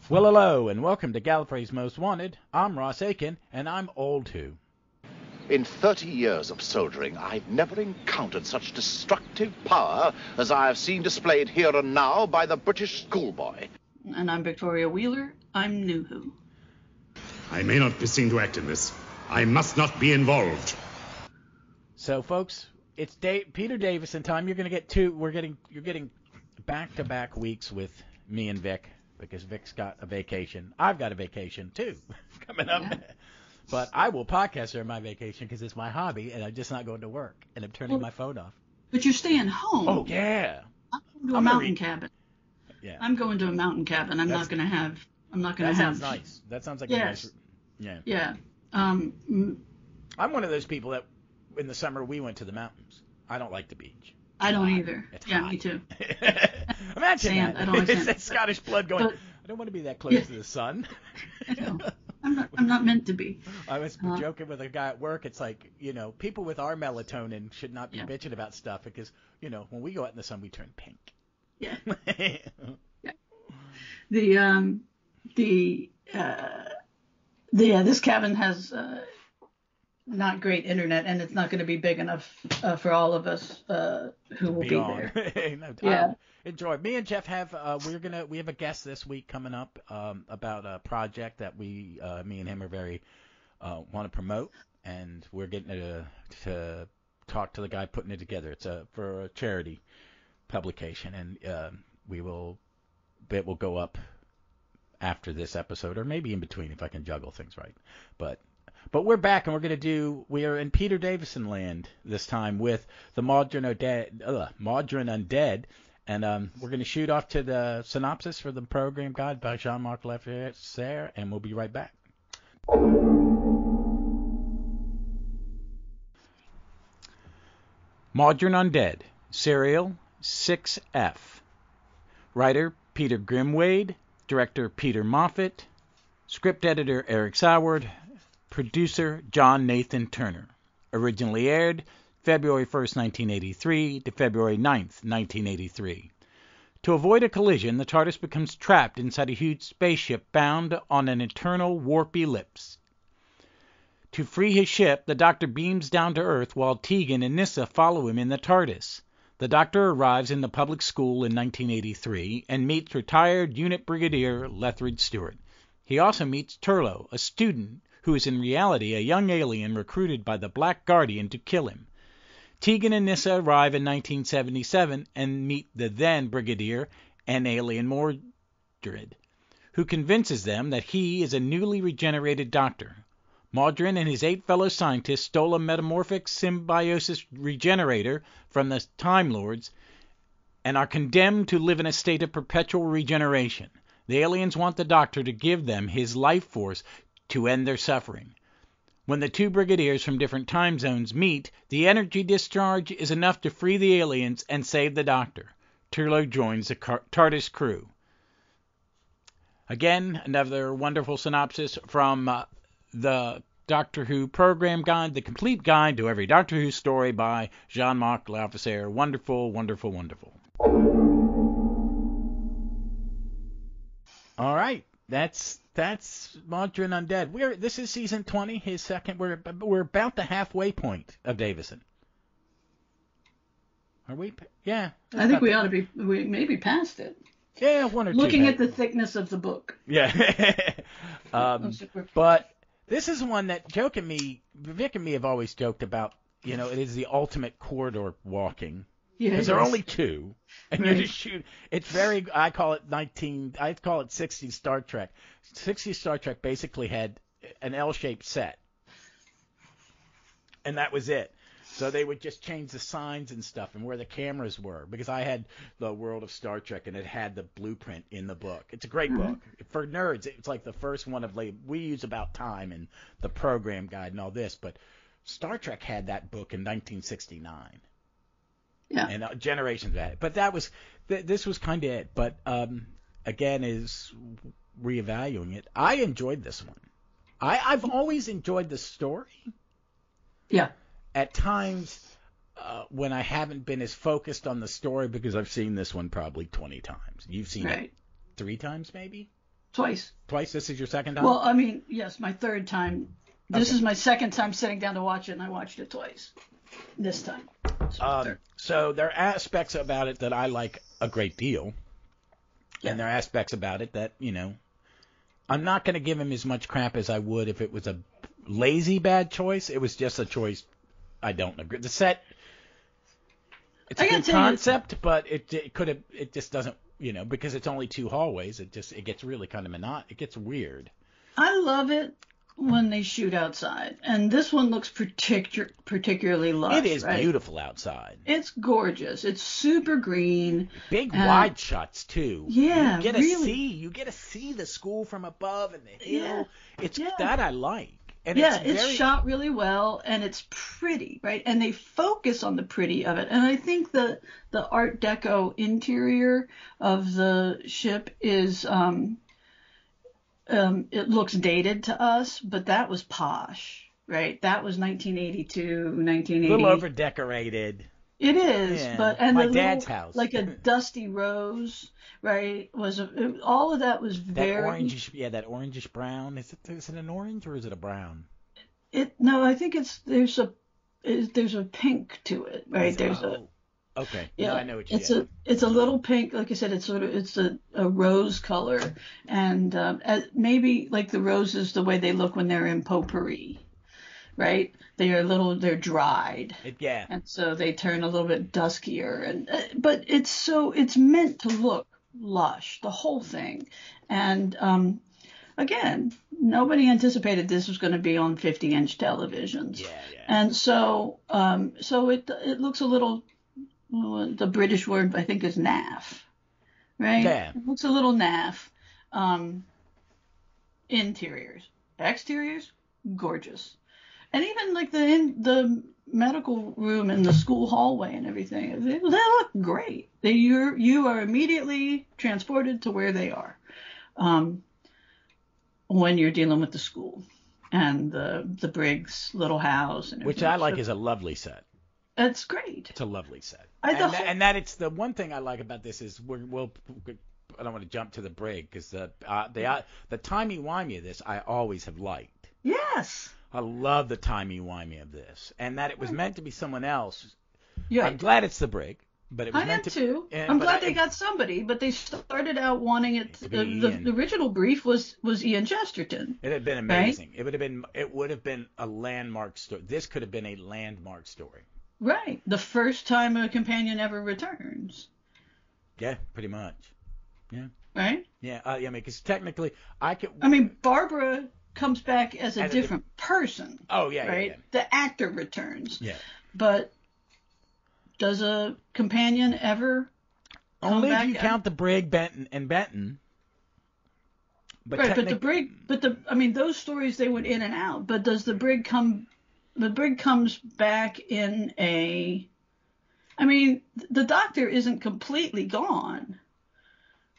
Well, hello, and welcome to Gallifrey's Most Wanted. I'm Ross Aiken, and I'm old too. In 30 years of soldiering, I've never encountered such destructive power as I have seen displayed here and now by the British schoolboy. And I'm Victoria Wheeler. I'm New Who. I may not be seen to act in this. I must not be involved. So, folks, it's Peter Davison time. You're getting back-to-back weeks with me and Vic. Because Vic's got a vacation. I've got a vacation, too, coming up. Yeah. But I will podcast during my vacation because it's my hobby, and I'm just not going to work. And I'm turning my phone off. But you're staying home. Oh, yeah. I'm going to a mountain cabin. Yeah. I'm going to a mountain cabin. I'm not going to have... That sounds nice. That sounds like a nice... Yeah. Yeah. I'm one of those people that, in the summer, we went to the mountains. I don't like the beach. I don't either. It's yeah, hot. me too. Imagine sand. that. I don't like It's sand. that Scottish blood going, I don't want to be that close to the sun. No, I'm not meant to be. I was joking with a guy at work. It's like, people with our melatonin should not be bitching about stuff because, when we go out in the sun, we turn pink. Yeah. Yeah. This cabin has not great internet, and it's not going to be big enough for all of us who will be there. No, yeah. Enjoy. Me and Jeff have we have a guest this week coming up about a project that me and him are very want to promote, and we're getting to talk to the guy putting it together. It's for a charity publication, and it will go up after this episode, or maybe in between if I can juggle things right. But we're back, and we are in Peter Davison land this time with the Mawdryn Undead, and we're going to shoot off to the synopsis for the program guide by Jean-Marc Lefebvre, and we'll be right back. Mawdryn Undead, Serial 6F. Writer Peter Grimwade, Director Peter Moffat, Script Editor Eric Soward, Producer John Nathan Turner. Originally aired February 1st, 1983 to February 9th, 1983. To avoid a collision, the TARDIS becomes trapped inside a huge spaceship bound on an eternal warp ellipse. To free his ship, the Doctor beams down to Earth while Tegan and Nyssa follow him in the TARDIS. The Doctor arrives in the public school in 1983 and meets retired Unit Brigadier Lethbridge Stewart. He also meets Turlough, a student who is in reality a young alien recruited by the Black Guardian to kill him. Tegan and Nyssa arrive in 1977 and meet the then Brigadier and alien Mawdryn, who convinces them that he is a newly regenerated Doctor. Mawdryn and his 8 fellow scientists stole a metamorphic symbiosis regenerator from the Time Lords and are condemned to live in a state of perpetual regeneration. The aliens want the Doctor to give them his life force to end their suffering. When the 2 brigadiers from different time zones meet, the energy discharge is enough to free the aliens and save the Doctor. Turlough joins the TARDIS crew. Again, another wonderful synopsis from the Doctor Who program guide, the complete guide to every Doctor Who story by Jean-Marc Lefebvre. Wonderful, wonderful, wonderful. All right. That's Mawdryn Undead. This is season 20, his second. We're about the halfway point of Davison. Are we? Yeah. I think we ought to be. We maybe past it. Yeah, one or two. Looking at the thickness of the book. Yeah. But this is one that Vic and me have always joked about. It is the ultimate corridor walking. Yeah, because there are only 2, and you just shoot. It's very. I call it 60s Star Trek. 60s Star Trek basically had an L-shaped set, and that was it. So they would just change the signs and stuff and where the cameras were, because I had the World of Star Trek and it had the blueprint in the book. It's a great book for nerds. It's like the first one of we use about time and the program guide and all this, but Star Trek had that book in 1969. Yeah. And generations of it. But this was kind of it. But again, is reevaluating it. I enjoyed this one. I've always enjoyed the story. Yeah. At times, when I haven't been as focused on the story, because I've seen this one probably 20 times. You've seen it 3 times, maybe? Twice. Twice? This is your second time? Well, I mean, yes, my third time. This is my second time sitting down to watch it, and I watched it twice. This time. So there are aspects about it that I like a great deal. Yeah. And there are aspects about it that, I'm not going to give him as much crap as I would if it was a lazy bad choice. It was just a choice I don't agree. The set, it's a good concept, but it could have, it just doesn't, because it's only 2 hallways, it gets really kind of it gets weird. I love it when they shoot outside, and this one looks particularly lush. It is beautiful outside. It's gorgeous. It's super green. Big wide shots too. Yeah, you get to see the school from above and the hill. That I like. And it's shot really well, and it's pretty, right? And they focus on the pretty of it. And I think the Art Deco interior of the ship is it looks dated to us, but that was posh, right? That was 1982, 1980. A little over decorated. It is, but my dad's house, like a dusty rose, right? All of that was very that orangish brown. Is it an orange or is it a brown? No, I think there's a pink to it, right? Okay. Yeah, no, I know what you mean. It's a little pink, like I said. It's a rose color, and maybe like the roses, the way they look when they're in potpourri, right? They're dried. And so they turn a little bit duskier, but it's meant to look lush, the whole thing, and again, nobody anticipated this was going to be on 50-inch televisions. Yeah. And so it looks a little. Well, the British word, I think, is naff, right? Yeah. It looks a little naff. Interiors. Exteriors, gorgeous. And even like the medical room and the school hallway and everything, they look great. You are immediately transported to where they are when you're dealing with the school and the Brig's little house. And which I like is a lovely set. It's great. It's a lovely set. And that it's the one thing I like about this is I don't want to jump to the Brig because the timey-wimey of this I always have liked. Yes. I love the timey-wimey of this. And that it was meant to be someone else. Yeah. I'm glad it's the Brig. But it was meant to too. I'm glad they got somebody, but they started out wanting it. The original brief was Ian Chesterton. It had been amazing. Right? It would have been a landmark story. This could have been a landmark story. Right. The first time a companion ever returns. Yeah, pretty much. Yeah. Right? Yeah. Because technically, Barbara comes back as a different person. Oh, yeah. Right? Yeah. The actor returns. Yeah. But does a companion ever come only back? If you count the Brig, Benton. But right, but the Brig, those stories, they went in and out. But does the Brig come... The Brig comes back in the Doctor isn't completely gone,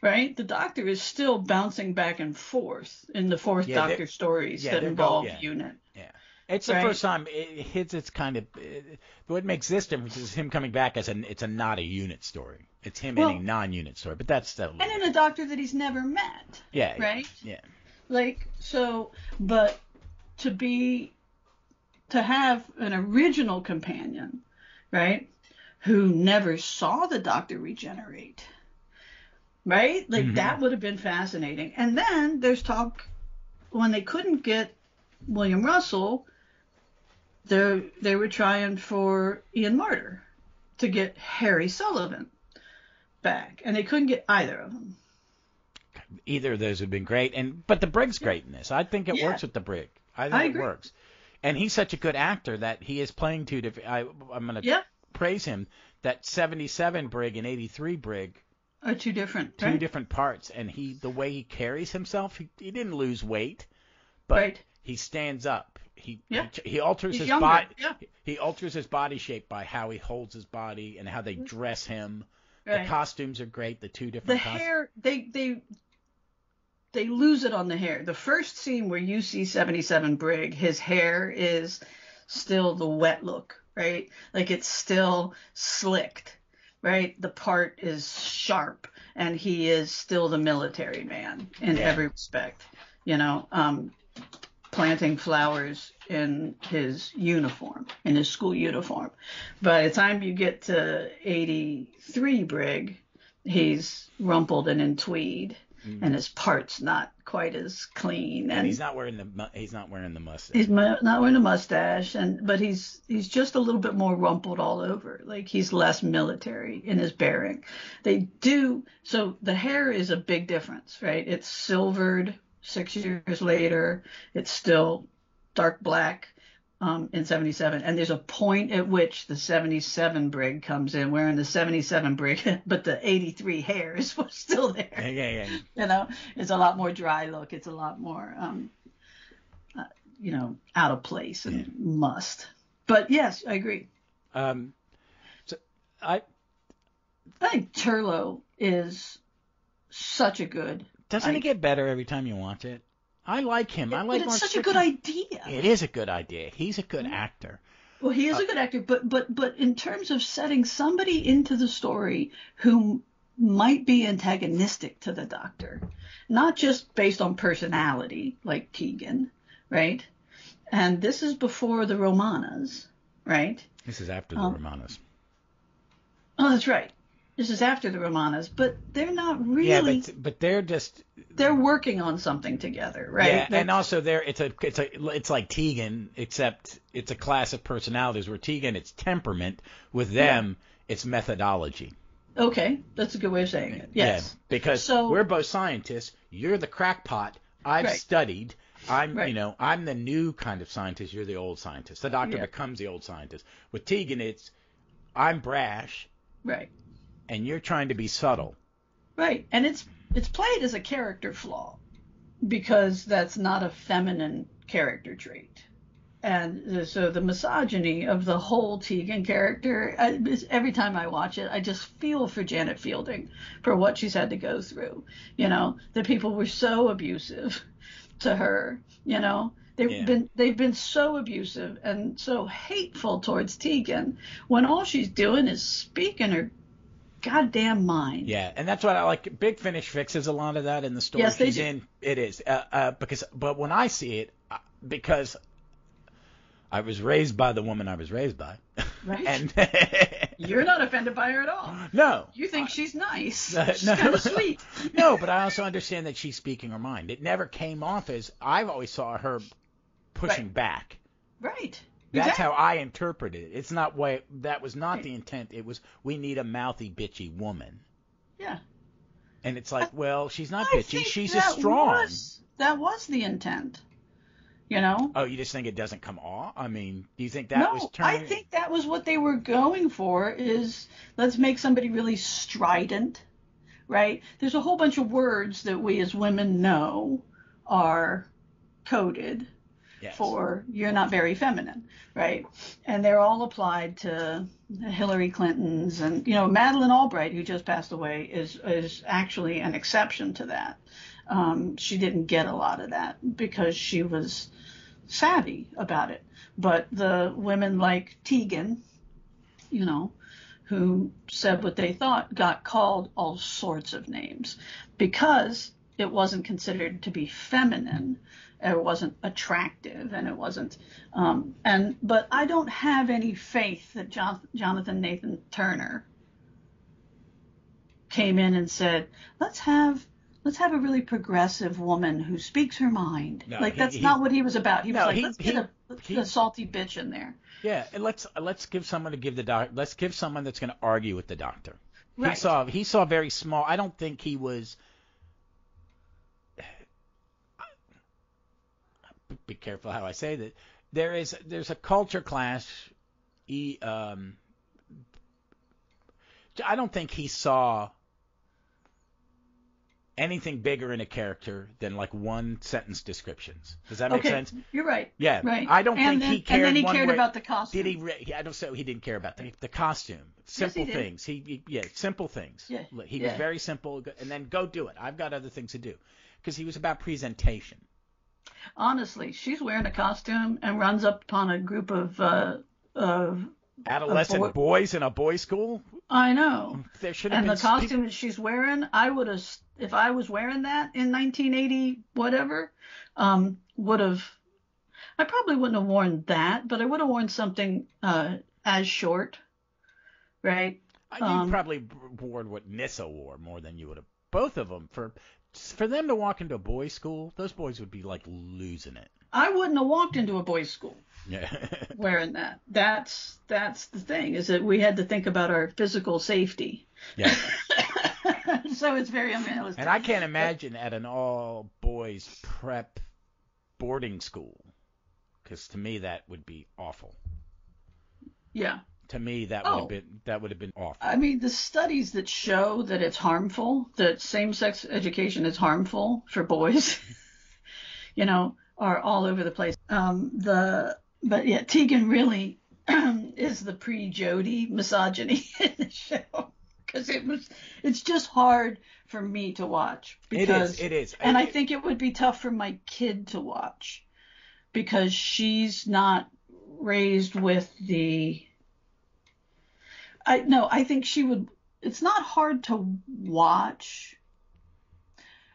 right? The Doctor is still bouncing back and forth in the fourth Doctor stories that involve UNIT. Yeah. It's the first time it hits its kind of... what makes this difference is him coming back as it's not a UNIT story. It's him in a non-UNIT story, but that's still... And in a Doctor that he's never met. Yeah. Right? Yeah. But to have an original companion, right, who never saw the Doctor regenerate, right? That would have been fascinating. And then there's talk when they couldn't get William Russell, they were trying for Ian Marter to get Harry Sullivan back, and they couldn't get either of them. Either of those would have been great, but the Brig's great in this. I think it works with the Brig. I think it works. And he's such a good actor that he is playing two different... I'm going to praise him. That 77 Brig and 83 Brig are two different parts. And the way he carries himself, he didn't lose weight, but he stands up. He alters his body. Yeah. He alters his body shape by how he holds his body and how they dress him. Right. The costumes are great. The two The different costumes. hair, they lose it on the hair. The first scene where you see 77 Brig, his hair is still the wet look, right? Like it's still slicked, right? The part is sharp, and he is still the military man in every respect, planting flowers in his uniform, in his school uniform. By the time you get to 83 Brig, he's rumpled and in tweed. And his part's not quite as clean, and he's not wearing the mustache. He's not wearing a mustache, but he's just a little bit more rumpled all over. Like he's less military in his bearing. So the hair is a big difference, right? It's silvered 6 years later. It's still dark black in 77, and there's a point at which the 77 Brig comes in wearing the 77 Brig, but the 83 hair is still there. Yeah. It's a lot more dry look. It's a lot more, out of place and must. But yes, I agree. So I think Turlough is such a good. Doesn't it get better every time you watch it? I like him. I like. But it's such a good idea. It is a good idea. He's a good actor. Well, he is a good actor, but in terms of setting somebody into the story who might be antagonistic to the Doctor, not just based on personality like Tegan, right? And this is before the Romanas, right? This is after the Romanas. Oh, that's right. This is after the Romanas, but they're not really. Yeah, but they're working on something together, right? Yeah, and also it's like Tegan, except it's a class of personalities where Tegan it's temperament, with them it's methodology. Okay, that's a good way of saying it. Yes. Yeah, because we're both scientists. You're the crackpot. I've studied. I'm I'm the new kind of scientist. You're the old scientist. The Doctor becomes the old scientist. With Tegan, it's I'm brash. Right. And you're trying to be subtle. Right. And it's played as a character flaw because that's not a feminine character trait. And so the misogyny of the whole Tegan character, every time I watch it, I just feel for Janet Fielding for what she's had to go through. The people were so abusive to her, They've been so abusive and so hateful towards Tegan when all she's doing is speaking her goddamn mind. Yeah, and that's what I like. Big Finish fixes a lot of that in the story she's in. It is but when I see it, because I was raised by the woman I was raised by, right? And you're not offended by her at all. No, you think she's nice. She's kind of sweet. No, but I also understand that she's speaking her mind. It never came off as I've always saw her pushing back. Right. That's how I interpret it. It's not that was not the intent. It was we need a mouthy, bitchy woman. Yeah. And it's like, well, she's not bitchy. She's just strong. That was the intent. Oh, you just think it doesn't come off? I mean, do you think that was turning? I think that was what they were going for. Is let's make somebody really strident, right? There's a whole bunch of words that we as women know are coded. Yes. For you're not very feminine, right? And they're all applied to Hillary Clinton's, and Madeleine Albright, who just passed away, is actually an exception to that. She didn't get a lot of that because she was savvy about it. But the women like Tegan, who said what they thought, got called all sorts of names because it wasn't considered to be feminine. It wasn't attractive, and it wasn't. But I don't have any faith that Jonathan Nathan Turner came in and said, let's have a really progressive woman who speaks her mind. No, that's not what he was about. He was let's get a salty bitch in there. Yeah, and let's give someone let's give someone that's going to argue with the Doctor. Right. He saw very small. I don't think he was. Be careful how I say that. There's a culture clash. I don't think he saw anything bigger in a character than like one sentence descriptions. Does that make sense? You're right. Yeah. Right. I don't think he cared. And then he one cared way. about the costume. Did he? I don't say he didn't care about the costume. Simple things. Simple things. Yeah. He was very simple. And then go do it. I've got other things to do. Because he was about presentation. Honestly, she's wearing a costume and runs up upon a group of adolescent boys in a boys' school. I know. There should have been. And the costume that she's wearing, I would have, if I was wearing that in 1980, whatever, would have. I probably wouldn't have worn that, but I would have worn something as short, right? You probably wore what Nissa wore more than you would have. Both of them for them to walk into a boys' school, those boys would be like losing it. I wouldn't have walked into a boys' school wearing that. That's the thing, is that we had to think about our physical safety. Yeah. So it's very unrealistic. And I can't imagine at an all-boys prep boarding school, because to me that would be awful. Yeah. To me, that would have been awful. I mean, the studies that show that it's harmful, that same-sex education is harmful for boys, are all over the place. But yeah, Tegan really is the pre-Jodie misogyny in the show, because it's just hard for me to watch. Because, it is. And I think it would be tough for my kid to watch, because she's not raised with the. I think she would. It's not hard to watch.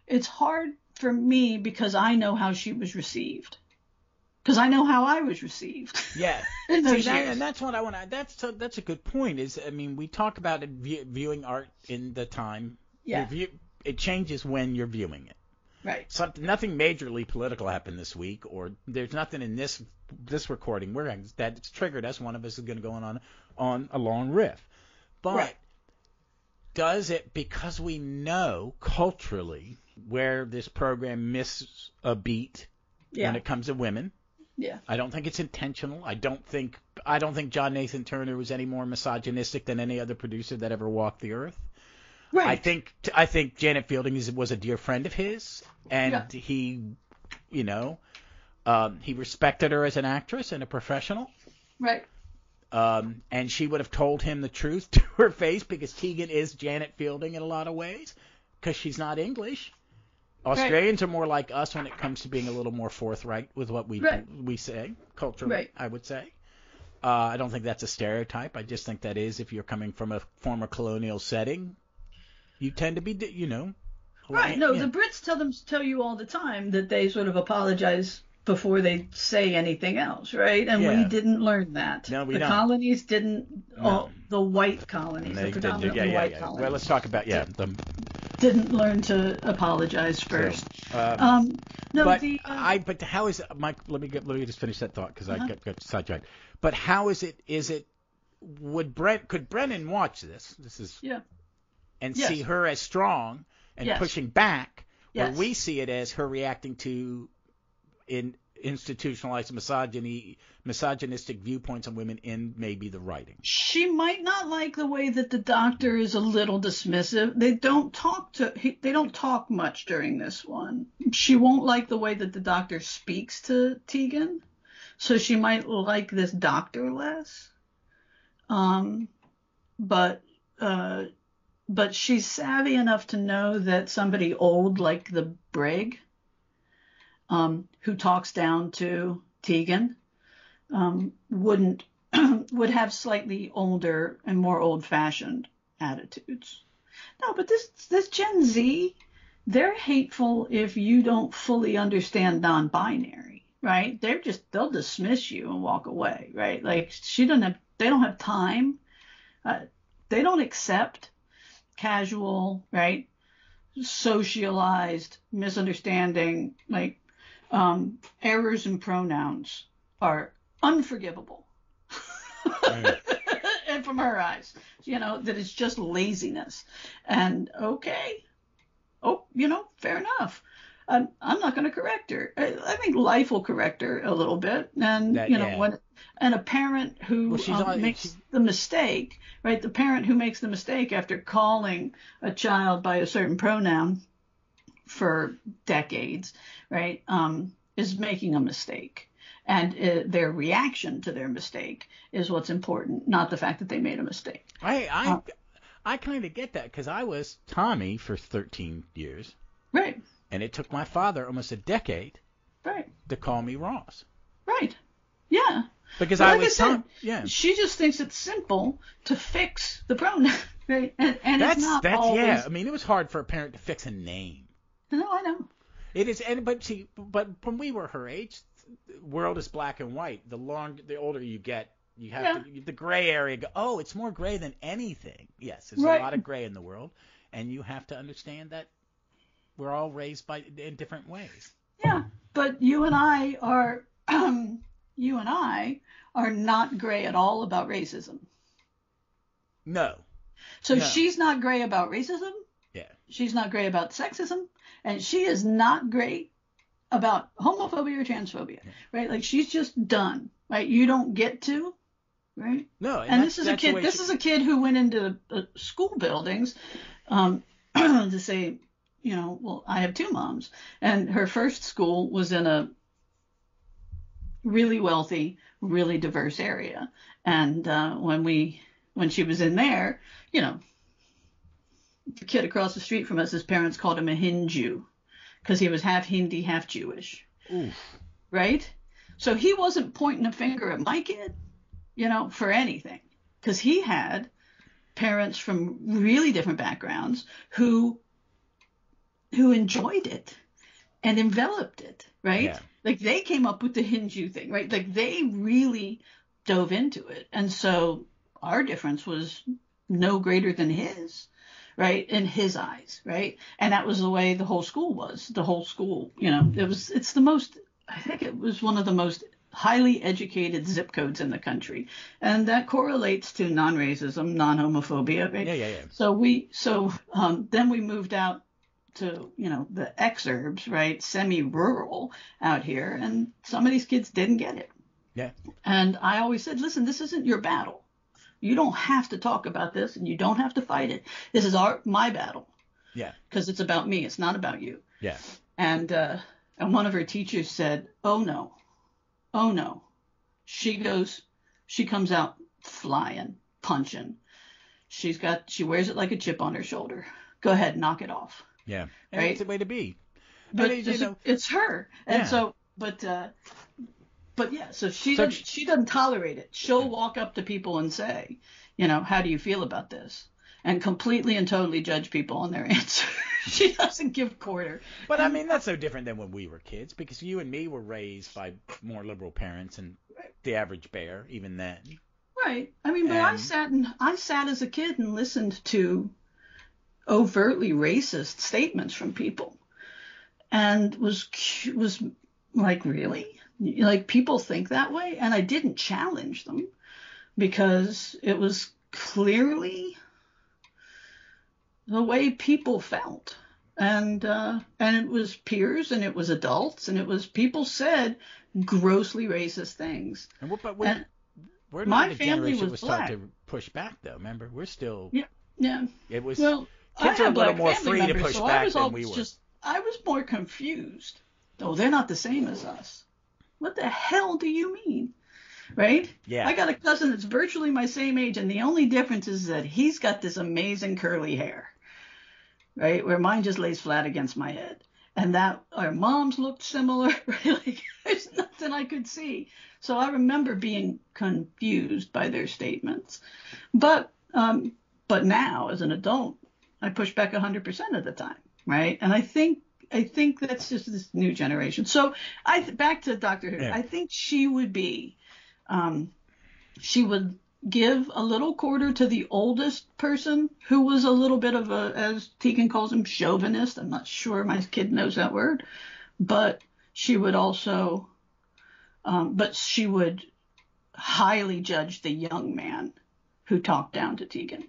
It's hard for me because I know how she was received. Because I know how I was received. Yeah. And that's what I want to. That's a good point. We talk about it, viewing art in the time. Yeah. It changes when you're viewing it. Right. Nothing majorly political happened this week, or there's nothing in this recording that's triggered us. One of us is going to go on a long riff. But does it, because we know culturally where this program misses a beat when it comes to women? Yeah. I don't think it's intentional. I don't think John Nathan Turner was any more misogynistic than any other producer that ever walked the earth. Right. I think Janet Fielding was a dear friend of his, and he respected her as an actress and a professional. Right. And she would have told him the truth to her face, because Tegan is Janet Fielding in a lot of ways, because she's not English. Australians are more like us when it comes to being a little more forthright with what we say culturally. I would say. I don't think that's a stereotype. I just think that is, if you're coming from a former colonial setting, you tend to be, Right. No, the Brits tell you all the time that they sort of apologize before they say anything else, right? And we didn't learn that. No, we don't. The colonies didn't. No. The white colonies, the predominantly white colonies. Well, let's talk about didn't learn to apologize first. But how is it, Mike? Let me just finish that thought, because I got sidetracked. But how is it? Could Brennan watch this? This is and see her as strong and pushing back, where we see it as her reacting to institutionalized misogynistic viewpoints on women in maybe the writing. She might not like the way that the doctor is a little dismissive. They don't talk much during this one. She won't like the way that the doctor speaks to Tegan, so she might like this doctor less. But she's savvy enough to know that somebody old like the Brig, who talks down to Tegan, would have slightly older and more old-fashioned attitudes. No, but this Gen Z, they're hateful if you don't fully understand non-binary, right? They'll dismiss you and walk away, right? Like they don't have time. They don't accept casual, right? Socialized misunderstanding, like errors in pronouns are unforgivable. And from her eyes, that it's just laziness. And fair enough. I'm not going to correct her. I think life will correct her a little bit. And, when a parent who makes the mistake, right, the parent who makes the mistake after calling a child by a certain pronoun, for decades, right, is making a mistake. And their reaction to their mistake is what's important, not the fact that they made a mistake. I kind of get that, because I was Tommy for 13 years. Right. And it took my father almost a decade to call me Ross. Right. Yeah. Because but I like was I said, yeah. She just thinks it's simple to fix the pronoun, right? And it's not always... Yeah. I mean, it was hard for a parent to fix a name. No, I know. It is, but when we were her age, the world is black and white. The older you get, you have the gray area. Oh, it's more gray than anything. Yes, there's a lot of gray in the world, and you have to understand that we're all raised in different ways. Yeah, but you and I are not gray at all about racism. No. So she's not gray about racism. Yeah. She's not gray about sexism, and she is not gray about homophobia or transphobia, right? Like, she's just done, right? You don't get to, right? No. And this is a kid. This is a kid who went into school buildings to say, well, I have two moms, and her first school was in a really wealthy, really diverse area, and when she was in there, the kid across the street from us, his parents called him a Hindu, because he was half Hindi, half Jewish. Oof. Right? So he wasn't pointing a finger at my kid, for anything, because he had parents from really different backgrounds who enjoyed it and enveloped it, right? Yeah. Like, they came up with the Hindu thing, right? Like, they really dove into it. And so our difference was no greater than his, right? In his eyes, right? And that was the way the whole school was. The whole school, I think it was one of the most highly educated zip codes in the country. And that correlates to non-racism, non-homophobia, right? Yeah. So then we moved out to, the exurbs, right? Semi-rural out here. And some of these kids didn't get it. Yeah. And I always said, listen, this isn't your battle. You don't have to talk about this, and you don't have to fight it. This is my battle. Yeah. Because it's about me. It's not about you. Yeah. And one of her teachers said, oh no. She comes out flying, punching. She wears it like a chip on her shoulder. Go ahead, knock it off. Yeah. And right? It's the way to be. But it's her. And so, but yeah, so she doesn't tolerate it. She'll walk up to people and say, how do you feel about this? And completely and totally judge people on their answer. She doesn't give quarter. But I mean, that's so different than when we were kids, because you and me were raised by more liberal parents and the average bear, even then. Right. I mean, but I sat as a kid and listened to overtly racist statements from people, and was like, really? Like, people think that way? And I didn't challenge them, because it was clearly the way people felt. And it was peers, and it was adults, and it was people said grossly racist things. We're not the generation was taught to push back, though. Remember, we're still... Yeah. It was... Well, kids are a little more free to push back than we were. I was more confused. Oh, they're not the same as us. What the hell do you mean? Right? Yeah. I got a cousin that's virtually my same age, and the only difference is that he's got this amazing curly hair, right? Where mine just lays flat against my head. And that our moms looked similar, right? Like, there's nothing I could see. So I remember being confused by their statements. But now, as an adult, I push back 100% of the time, right? And I think that's just this new generation. So back to Dr. Who. Yeah. I think she would be, she would give a little quarter to the oldest person who was a little bit of a, as Tegan calls him, chauvinist. I'm not sure my kid knows that word, but she would also, she would highly judge the young man who talked down to Tegan.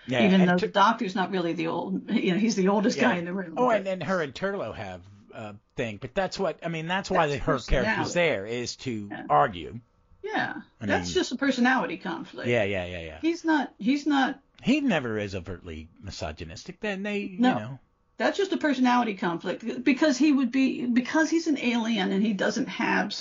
Yeah, even though the doctor's not really the old, he's the oldest guy in the room. Oh, and her and Turlough have a thing, but that's why her character's there, is to argue. Yeah, that's just a personality conflict. Yeah. He's not. He never is overtly misogynistic. Then That's just a personality conflict because because he's an alien and he doesn't have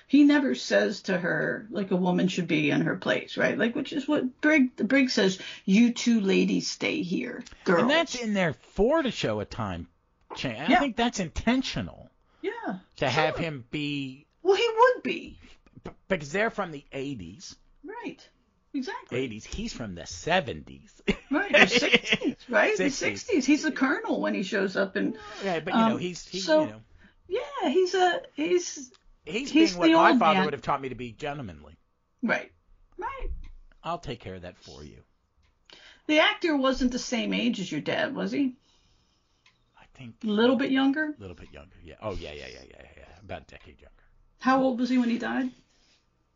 he never says to her like a woman should be in her place, right? Like, which is what Brig says, you two ladies stay here, girls. And that's in there to show a time change. I think that's intentional. Yeah. To have him be. Well, he would be. Because they're from the 80s. Right. Exactly. 80s. He's from the 70s. Right, the 60s, right? 60s. The 60s. He's a colonel when he shows up in. Yeah, but he's Yeah, he's being what my father would have taught me to be gentlemanly. Right. Right. I'll take care of that for you. The actor wasn't the same age as your dad, was he? I think a little bit younger. A little bit younger, yeah. Oh, yeah. About a decade younger. How old was he when he died?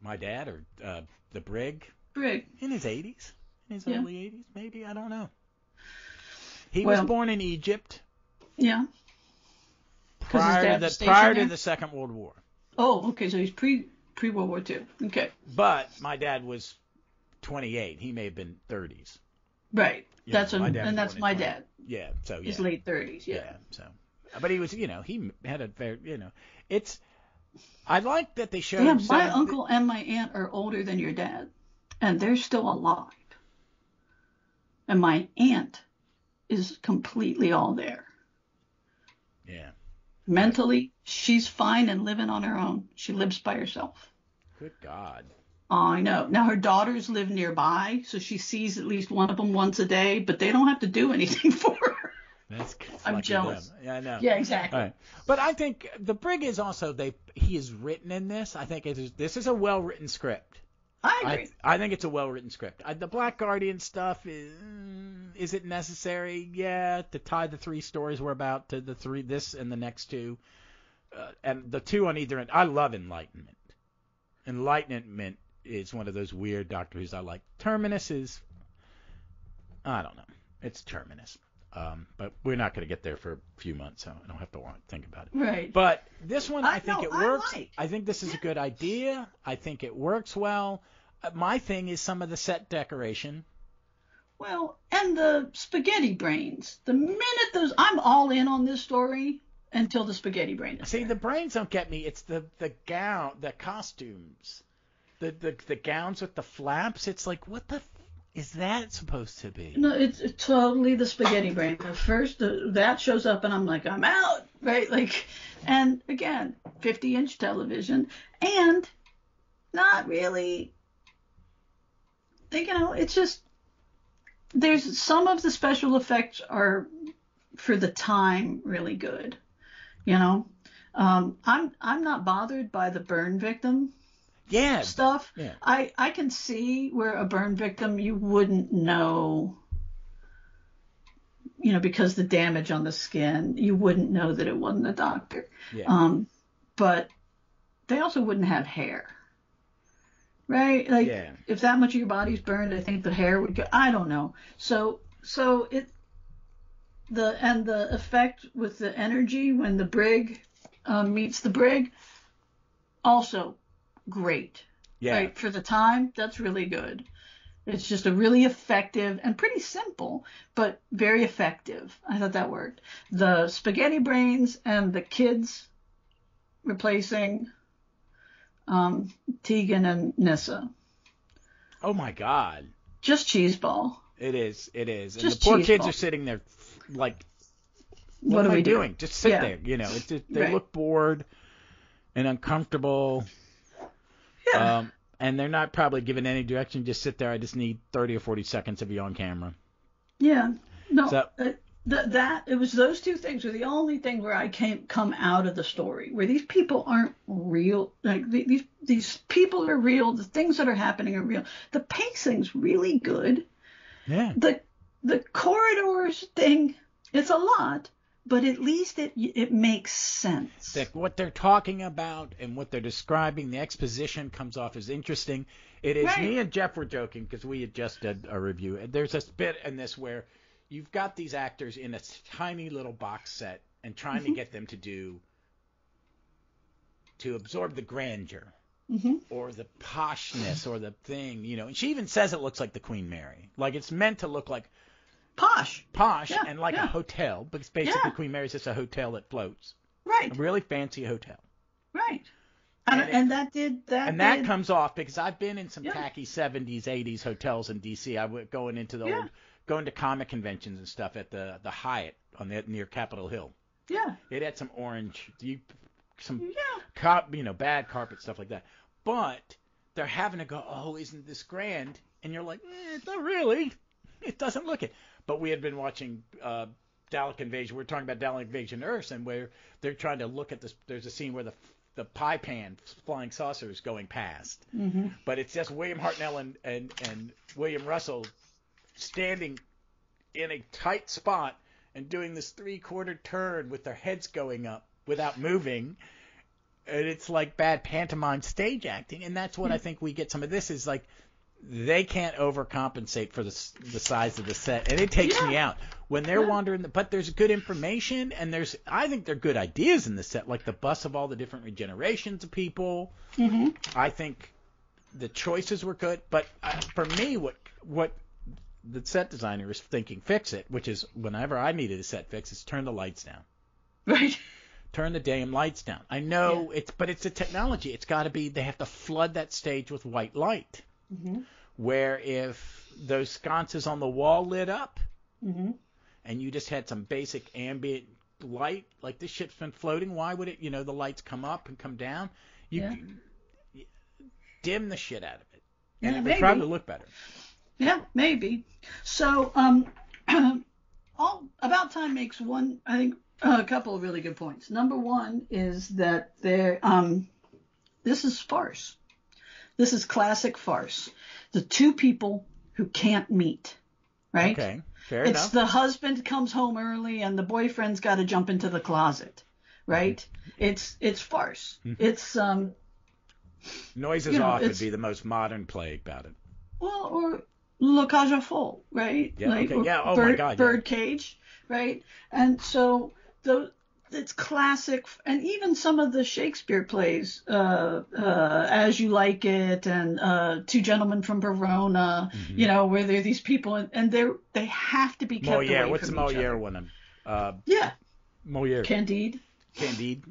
My dad or the Brig? Brig. In his 80s. In his early 80s, maybe. I don't know. He was born in Egypt. Yeah. Prior to the Second World War. Oh, okay. So he's pre-World War II. Okay. But my dad was 28. He may have been 30s. Right. That's my dad. Yeah. So yeah. His late 30s. Yeah. So, but he was, he had a very, it's. I like that they showed. Yeah, my uncle and my aunt are older than your dad, and they're still alive. And my aunt is completely all there. Yeah. Mentally, she's fine and living on her own. She lives by herself. Good God. I know. Now, her daughters live nearby, so she sees at least one of them once a day, but they don't have to do anything for her. I'm jealous. Them. Yeah, I know. Yeah, exactly. Right. But I think the Brig is also, he is written in this. I think this is a well-written script. I agree. I think it's a well-written script. The Black Guardian stuff, is it necessary? Yeah, to tie the three stories we're about to this and the next two. And the two on either end. I love Enlightenment. Enlightenment is one of those weird Doctor Who's I like. Terminus is, I don't know. It's Terminus. But we're not going to get there for a few months, so I don't have to think about it. Right. But this one, I think it works. I think this is a good idea. I think it works well. My thing is some of the set decoration. Well, and the spaghetti brains. The minute I'm all in on this story until the spaghetti brain is See, there. The brains don't get me. It's the gown, the costumes, the gowns with the flaps. It's like, what the is that supposed to be? No, it's totally the spaghetti brain. The first that shows up, and I'm like, I'm out, right? Like, and again, 50-inch television, and not really. It's just there's some of the special effects are for the time really good. I'm not bothered by the burn victim. Stuff. Yeah. I can see where a burn victim you wouldn't know, because the damage on the skin, you wouldn't know that it wasn't a doctor. Yeah. But they also wouldn't have hair. Right? Like if that much of your body's burned, I think the hair would go. I don't know. So the effect with the energy when the Brig meets the Brig, also great. Yeah. Right? For the time, that's really good. It's just a really effective and pretty simple, but very effective. I thought that worked. The spaghetti brains and the kids replacing Tegan and Nyssa. Oh my God. Just cheeseball. It is. And just the poor kids are sitting there like, what am I doing? Just sit there. They look bored and uncomfortable. Yeah. And they're not probably given any direction. Just sit there. I just need 30 or 40 seconds of you on camera. Yeah. No. So, it was those two things were the only thing where I come out of the story where these people aren't real. Like these people are real. The things that are happening are real. The pacing's really good. Yeah. The corridors thing, it's a lot, but at least it makes sense. What they're talking about and what they're describing, the exposition comes off as interesting. It is. Right. Me and Jeff were joking because we had just did a review. And there's this bit in this where you've got these actors in a tiny little box set and trying to get them to absorb the grandeur or the poshness or the thing, And she even says it looks like the Queen Mary. Like it's meant to look like Posh. Yeah, and like a yeah. hotel, because basically Yeah. Queen Mary's just a hotel that floats. Right. A really fancy hotel. Right. And And that comes off because I've been in some Yeah. tacky 70s, 80s hotels in D.C. I went going into the Yeah. going to comic conventions and stuff at the Hyatt near Capitol Hill. Yeah. It had some orange, some Yeah. bad carpet stuff like that. But they're having to go, oh, isn't this grand? And you're like, not really. It doesn't look it. But we had been watching Dalek Invasion. We're talking about Dalek Invasion Earth, and where they're trying to look at this. There's a scene where the pie pan flying saucer is going past. Mm-hmm. But it's just William Hartnell and William Russell standing in a tight spot and doing this 3/4 turn with their heads going up without moving. And it's like bad pantomime stage acting. And that's what I think we get some of this is like they can't overcompensate for the size of the set. And it takes me out when they're wandering. But there's good information and I think there are good ideas in the set, like the bus of all the different regenerations of people. Mm-hmm. I think the choices were good. But for me, what the set designer is thinking fix it, which is whenever I needed a set fix, is turn the lights down. Right. Turn the damn lights down. I know but it's a technology. It's got to be, they have to flood that stage with white light. Mm-hmm. Where if those sconces on the wall lit up Mm-hmm. and you just had some basic ambient light, like this ship's been floating, why would it, the lights come up and come down? You dim the shit out of it. And it would probably look better. Yeah, maybe. So, About Time makes a couple of really good points. Number one is that this is farce. This is classic farce. The two people who can't meet, right? Okay, fair enough. It's the husband comes home early and the boyfriend's got to jump into the closet, right? It's farce. It's Noises off would be the most modern play about it. Well, or Le Cage aux Folles, right? Yeah, okay. Yeah. Oh bird, my God. Birdcage, right? And so it's classic, and even some of the Shakespeare plays, As You Like It, and Two Gentlemen from Verona, where there are these people, and they have to be kept away from each other. What's the Moliere one? Moliere. Candide.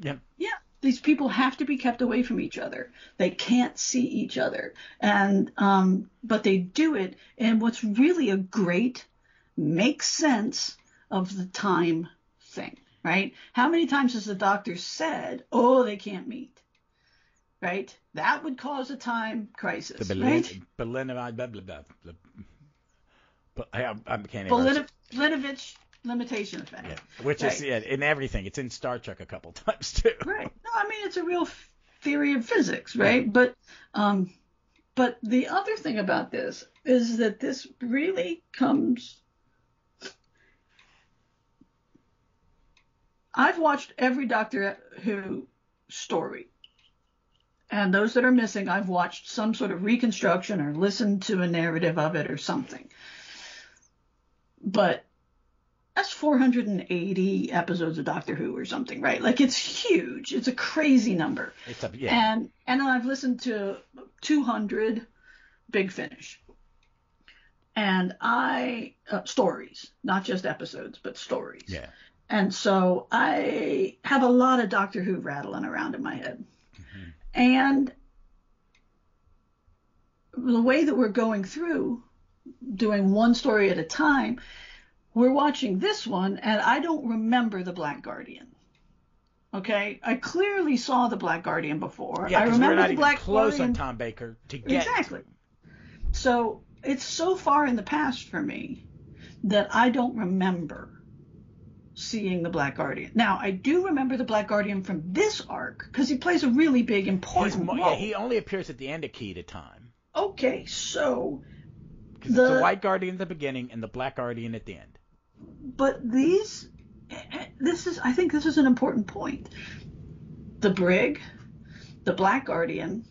Yeah. Yeah. These people have to be kept away from each other. They can't see each other, and but they do it. And what's really a great makes sense of the time thing, right? How many times has the Doctor said, "Oh, they can't meet," right? That would cause a time crisis, right? Belinovich limitation effect. Yeah. Which is in everything. It's in Star Trek a couple times too. Right. No, I mean it's a real theory of physics, right? But the other thing about this is that this really comes. I've watched every Doctor Who story, and those that are missing, I've watched some sort of reconstruction or listened to a narrative of it or something. But that's 480 episodes of Doctor Who or something, right? Like it's huge. It's a crazy number. And I've listened to 200 Big Finish. And stories, not just episodes, but stories. Yeah. And so I have a lot of Doctor Who rattling around in my head. Mm-hmm. And the way that we're going through, doing one story at a time, we're watching this one, and I don't remember the Black Guardian. Okay, I clearly saw the Black Guardian before. Yeah, I remember we're not the even Black close Guardian. on Tom Baker to get Exactly. So it's so far in the past for me that I don't remember seeing the Black Guardian. Now I do remember the Black Guardian from this arc because he plays a really big important role. Yeah, he only appears at the end of Key to Time. Okay, so because it's the White Guardian at the beginning and the Black Guardian at the end. But I think this is an important point. The Brig, the Black Guardian,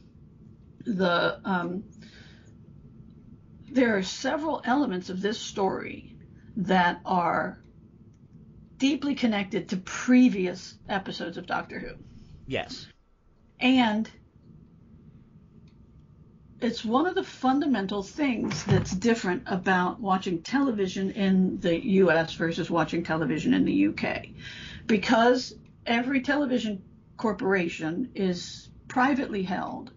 there are several elements of this story that are deeply connected to previous episodes of Doctor Who. Yes. And it's one of the fundamental things that's different about watching television in the U.S. versus watching television in the U.K. Because every television corporation is privately held,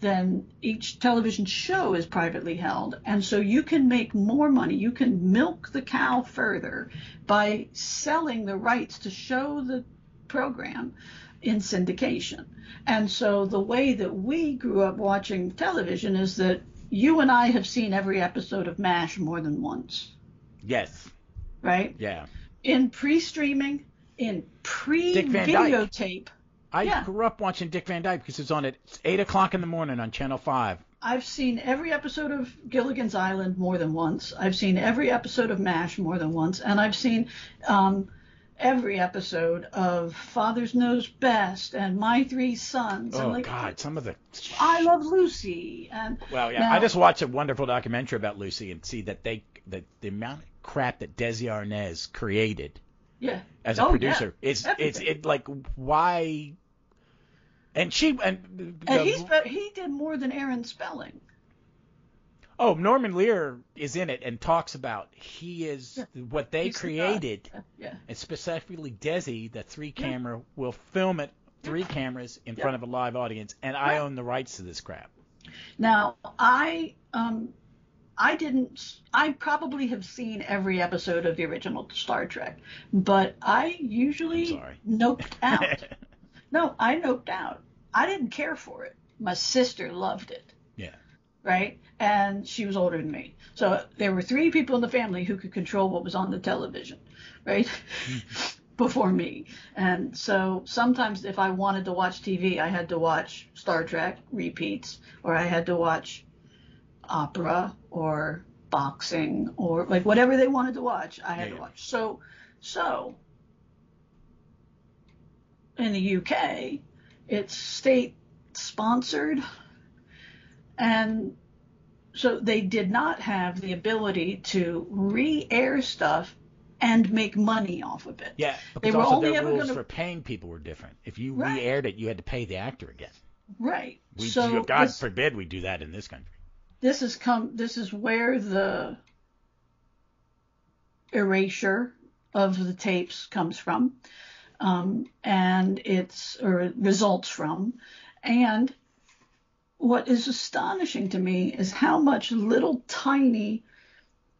then each television show is privately held. And so you can make more money. You can milk the cow further by selling the rights to show the program in syndication. And so the way that we grew up watching television is that you and I have seen every episode of MASH more than once. Yes. Right? Yeah. In pre-streaming, in pre-videotape. I grew up watching Dick Van Dyke because it was on at 8 o'clock in the morning on Channel 5. I've seen every episode of Gilligan's Island more than once. I've seen every episode of MASH more than once. And I've seen every episode of Father's Knows Best and My Three Sons. Oh, and God, some of the... I Love Lucy. And well, yeah, now, I just watched a wonderful documentary about Lucy and see that the amount of crap that Desi Arnaz created as a producer. Yeah. It's like, why... And he did more than Aaron Spelling. Oh, Norman Lear is in it and talks about what they created, and specifically Desi, the 3-camera will film it 3 cameras in front of a live audience, and I own the rights to this crap. Now I probably have seen every episode of the original Star Trek, but I usually noped out. No, I noped out. I didn't care for it. My sister loved it. Yeah. Right? And she was older than me. So there were 3 people in the family who could control what was on the television, right? Before me. And so sometimes if I wanted to watch TV, I had to watch Star Trek repeats, or I had to watch opera or boxing or like whatever they wanted to watch, I had to watch. So in the UK, it's state sponsored, and so they did not have the ability to re-air stuff and make money off of it. Yeah, because also their rules for paying people were different. If you re-aired it, you had to pay the actor again. Right. God forbid we do that in this country. This is where the erasure of the tapes comes from. And results from. And what is astonishing to me is how much little tiny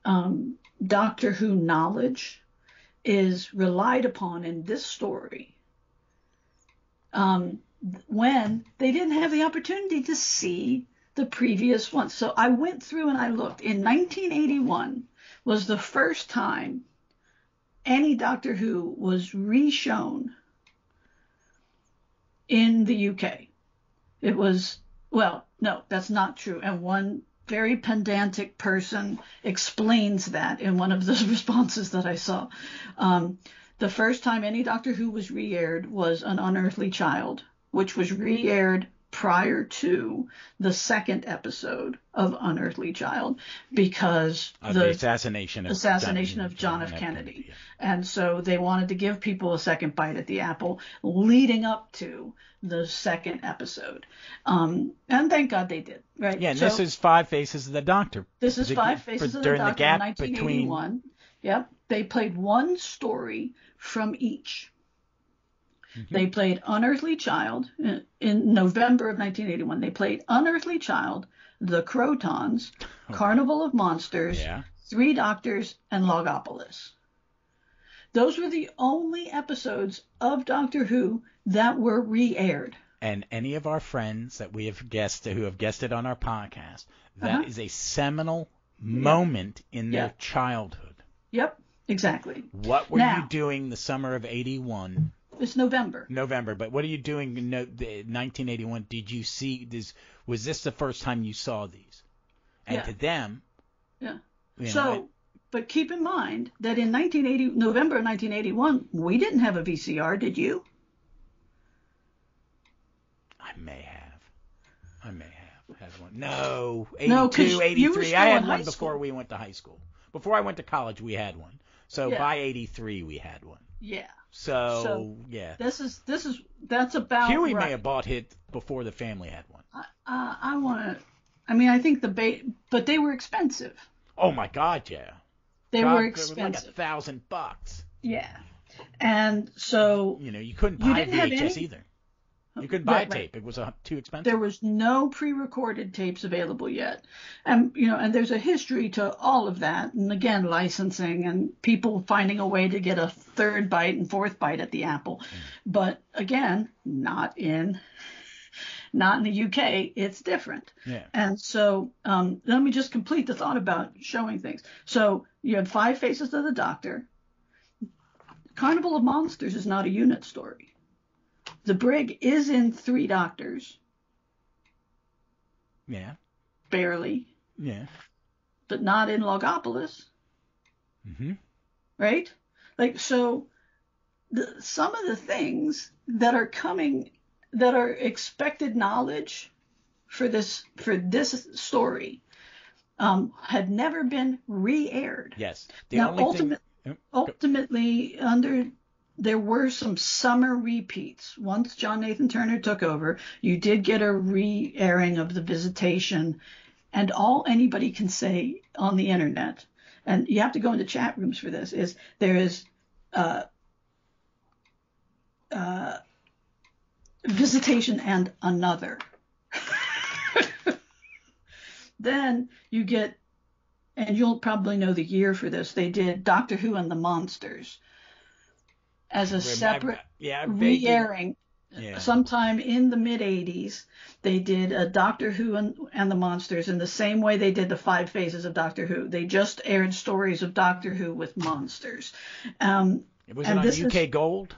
Doctor Who knowledge is relied upon in this story when they didn't have the opportunity to see the previous ones. So I went through and I looked. In 1981 was the first time any Doctor Who was re-shown in the UK. It was, well, no, that's not true. And one very pedantic person explains that in one of the responses that I saw. The first time any Doctor Who was re-aired was An Unearthly Child, which was re-aired prior to the second episode of Unearthly Child because of the assassination of John F. Kennedy. Yeah. And so they wanted to give people a second bite at the apple leading up to the second episode. And thank God they did. Right? Yeah, and this is Five Faces of the Doctor. This is Five Faces of the Doctor, the gap in 1981. Yep. They played one story from each. Mm-hmm. They played Unearthly Child in November of 1981. They played Unearthly Child, The Crotons, Carnival of Monsters, 3 Doctors, and Logopolis. Those were the only episodes of Doctor Who that were re-aired. And any of our friends that we have guested, who have guested on our podcast, that is a seminal moment in their childhood. Yep, exactly. What were you doing the summer of 81? It's November. But what are you doing in 1981? Did you see this? Was this the first time you saw these? And to them, but keep in mind that in November of 1981, we didn't have a VCR, did you? I may have had one. No, 82, 83. I had one before we went to high school. Before I went to college, we had one. So by 83, we had one. Yeah. So yeah. That's about Huey may have bought it before the family had one. I I mean, I think but they were expensive. Oh my God, yeah. They were expensive. They were like $1,000. Yeah. And so you couldn't buy VHS either. You couldn't buy a tape. It was too expensive. There was no pre-recorded tapes available yet. And and there's a history to all of that. And again, licensing and people finding a way to get a third bite and fourth bite at the apple. But again, not in the UK. It's different. Yeah. And so let me just complete the thought about showing things. So you had 5 Faces of the Doctor. Carnival of Monsters is not a unit story. The Brig is in 3 Doctors. Yeah. Barely. Yeah. But not in Logopolis. Mm-hmm. Right? Like, so some of the things that are coming, that are expected knowledge for this story, had never been re-aired. Yes. Ultimately, there were some summer repeats. Once John Nathan Turner took over, you did get a re-airing of The Visitation, and all anybody can say on the internet, and you have to go into chat rooms for this, is there is Visitation and Another. Then you get, and you'll probably know the year for this, they did Doctor Who and the Monsters as a separate re-airing. Yeah. Sometime in the mid-'80s, they did a Doctor Who and the Monsters in the same way they did the 5 Phases of Doctor Who. They just aired stories of Doctor Who with monsters. Was it on UK Gold?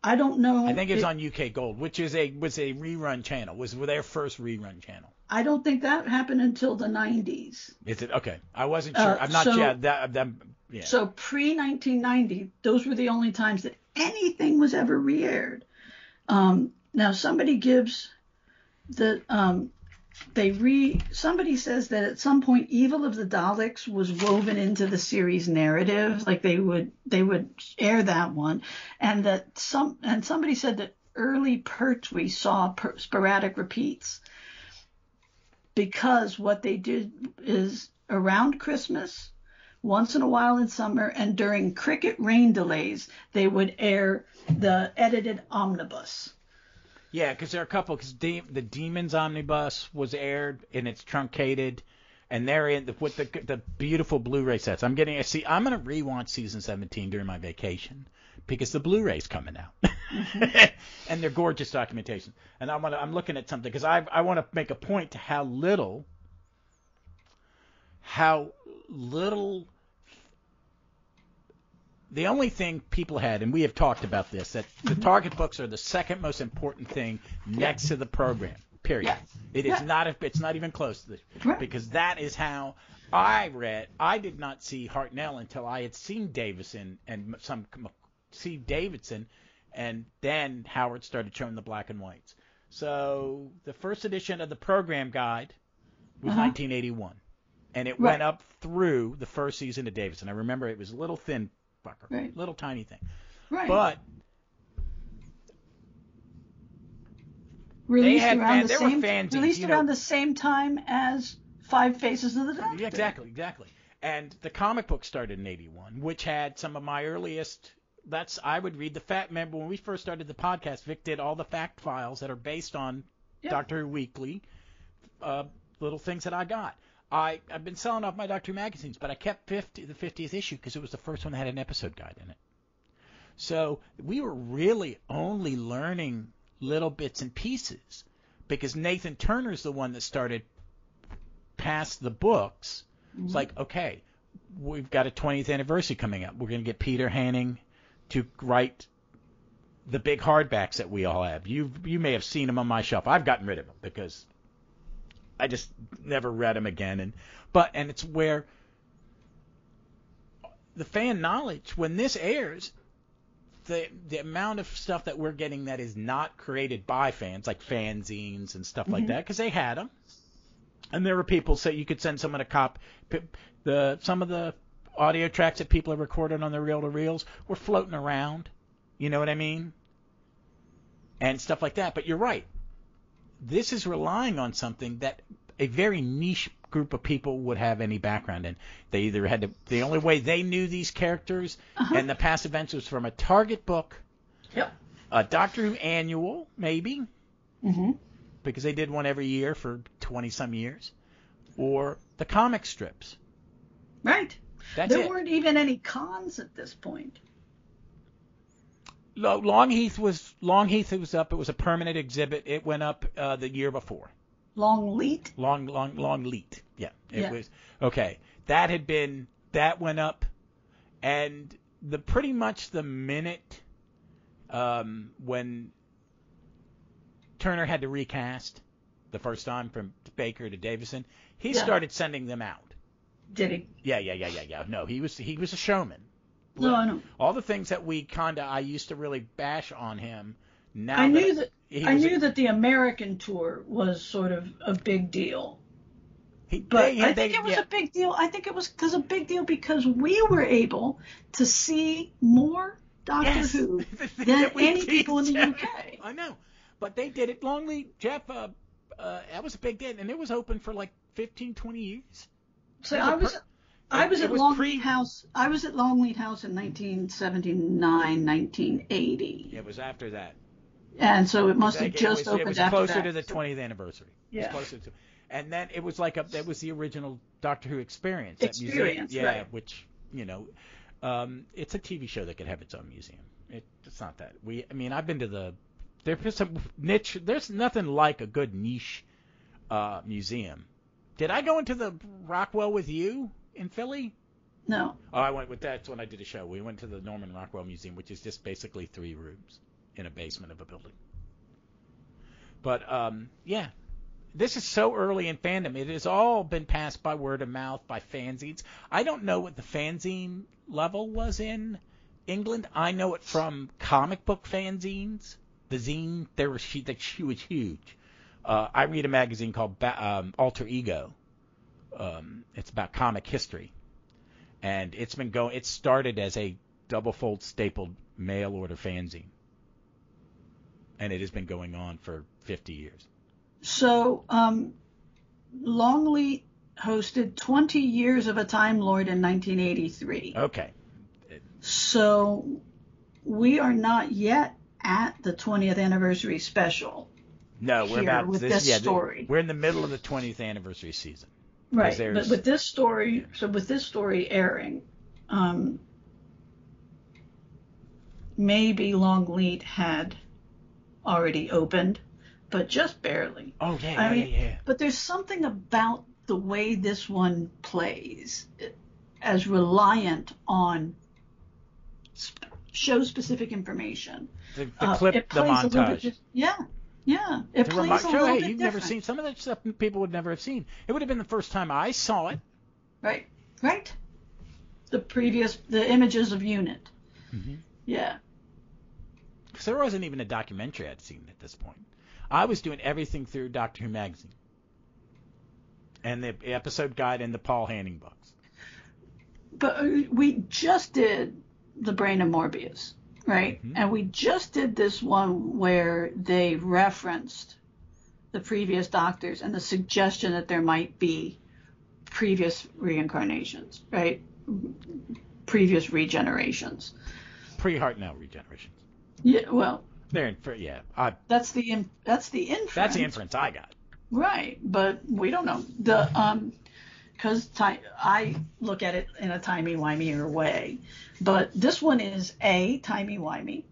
I don't know. I think it's on UK Gold, which was a rerun channel. Was their first rerun channel. I don't think that happened until the 90s. Is it? Okay. I wasn't sure. I'm not sure. Yeah. So pre-1990, those were the only times that anything was ever re-aired. Now somebody gives somebody says that at some point Evil of the Daleks was woven into the series narrative, like they would air that one, and somebody said that early Pertwee saw sporadic repeats, because what they did is around Christmas, once in a while in summer, and during cricket rain delays, they would air the edited omnibus. Yeah, because there are a couple. Because the Demons Omnibus was aired and it's truncated, and they're in with the beautiful Blu-ray sets. I'm gonna rewatch season 17 during my vacation because the Blu-ray's coming out, and they're gorgeous documentation. And I'm looking at something because I want to make a point to how little. The only thing people had, and we have talked about this, that the target books are the second most important thing next to the program. Period. Yeah. It's not even close to this, because that is how I read. I did not see Hartnell until I had seen Davidson, and then Howard started showing the black and whites. So the first edition of the program guide was 1981, and it went up through the first season of Davidson. I remember it was a little thin. Little tiny thing. Right. But released around the same time as 5 Faces of the Doctor. Yeah, exactly. And the comic book started in 81, which had some of my earliest. I would read the fact. Remember when we first started the podcast, Vic did all the fact files that are based on Doctor Who Weekly, little things that I got. I've been selling off my Doctor Who magazines, but I kept the 50th issue because it was the first one that had an episode guide in it. So we were really only learning little bits and pieces because Nathan Turner's the one that started past the books. It's like, okay, we've got a 20th anniversary coming up. We're going to get Peter Hanning to write the big hardbacks that we all have. You may have seen them on my shelf. I've gotten rid of them because I just never read them again. And it's where the fan knowledge, when this airs, the amount of stuff that we're getting that is not created by fans, like fanzines and stuff like that, because they had them. And there were people say you could send someone a copy. Some of the audio tracks that people have recorded on their reel-to-reels were floating around. You know what I mean? And stuff like that. But you're right. This is relying on something that a very niche group of people would have any background in. They either had to, the only way they knew these characters and the past events was from a Target book, a Doctor Who annual, maybe, because they did one every year for 20-some years, or the comic strips. Right. There weren't even any cons at this point. Longheath was up. It was a permanent exhibit. It went up the year before. Longleat? Longleat. Yeah. It was okay. That went up, and pretty much the minute when Turner had to recast the first time from Baker to Davison, he started sending them out. Did he? Yeah. No, he was a showman. No, I know. All the things that I used to really bash on him. Now I knew that the American tour was sort of a big deal. I think it was a big deal. I think it was a big deal because we were able to see more Doctor Who than any people in the UK. I know, but they did it. Longleat, Jeff, that was a big deal, and it was open for like 15, 20 years. So I was at Longleat House. I was at Longleat House in 1979, 1980. It was after that. And so it must have just opened after that. It was closer to the 20th anniversary. Yeah. It was closer to, and then it was that was the original Doctor Who experience. Right. Which, it's a TV show that could have its own museum. It's not that. I've been to there's some niche. There's nothing like a good niche museum. Did I go into the Rockwell with you in Philly? No. Oh, I went with that's when I did a show. We went to the Norman Rockwell Museum, which is just basically 3 rooms in a basement of a building. But this is so early in fandom. It has all been passed by word of mouth, by fanzines. I don't know what the fanzine level was in England. I know it from comic book fanzines. The zine, she was huge. I read a magazine called Alter Ego. It's about comic history, and it's been going. It started as a double-fold stapled mail order fanzine, and it has been going on for 50 years. So, Longleat hosted 20 Years of a Time Lord in 1983. Okay. So, we are not yet at the 20th anniversary special. No, we're about with this story. We're in the middle of the 20th anniversary season. Right, but with this story, airing, maybe Longleat had already opened, but just barely. Oh, yeah. But there's something about the way this one plays as reliant on show-specific information. The clip, the montage. Yeah, it plays a little bit you've different. Never seen some of that stuff people would never have seen. It would have been the first time I saw it. Right. The images of Unit. Mm-hmm. Yeah. Because there wasn't even a documentary I'd seen at this point. I was doing everything through Doctor Who magazine and the episode guide and the Paul Hanning books. But we just did The Brain of Morbius. Right? Mm-hmm. And we just did this one where they referenced the previous Doctors and the suggestion that there might be previous reincarnations, right? Previous regenerations. Pre-Hartnell regenerations. Yeah, well. They're that's the inference. That's the inference I got. Right, but we don't know. Because I look at it in a timey-wimey way. But this one is A, timey-wimey,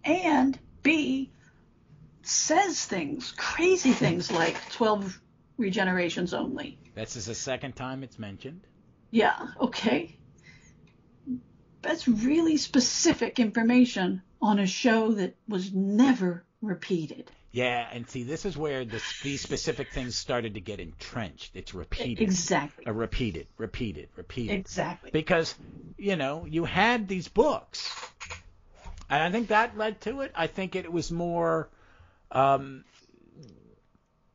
and B, says things, crazy things like 12 regenerations only. This is the second time it's mentioned. Yeah, okay. That's really specific information on a show that was never repeated. Yeah, and see, this is where these specific things started to get entrenched. It's repeated. Exactly. Repeated. Exactly. Because, you had these books. And I think that led to it. I think it was more...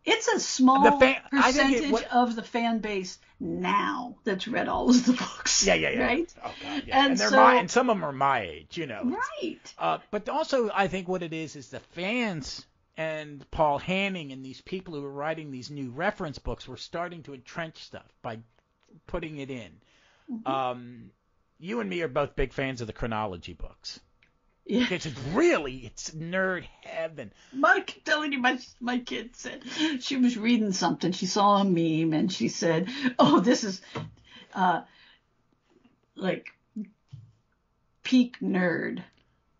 it's a small percentage of the fan base now that's read all of the books. Yeah. Right? Oh, God, yeah. And and some of them are my age, Right. But also, I think what it is the fans... and Paul Hanning and these people who were writing these new reference books were starting to entrench stuff by putting it in. You and me are both big fans of the chronology books. Yeah. It's nerd heaven. Telling you, my kid said she was reading something. She saw a meme and she said, "Oh, this is like peak nerd.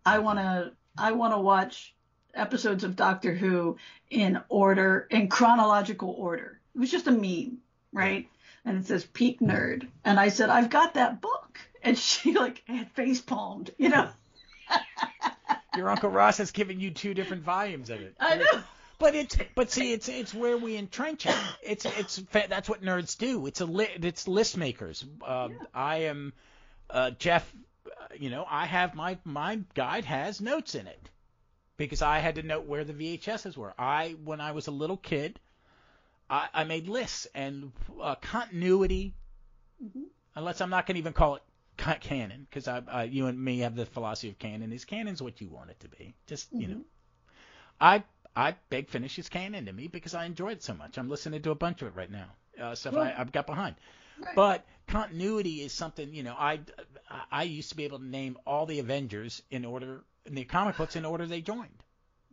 I wanna watch episodes of Doctor Who in chronological order." It was just a meme, right? And it says peak nerd. And I said, "I've got that book." And she had face palmed, Your Uncle Ross has given you 2 different volumes of it. I know. But it's where we entrench it. That's what nerds do. It's list makers. I am Jeff. I have my guide has notes in it because I had to note where the VHSs were. When I was a little kid, I made lists and continuity. Unless I'm not going to even call it canon, because you and me have the philosophy of canon. Is canon's what you want it to be. Just Big Finish is canon to me because I enjoy it so much. I'm listening to a bunch of it right now. Stuff I've got behind. Right. But continuity is something, I used to be able to name all the Avengers in the comic books in order they joined.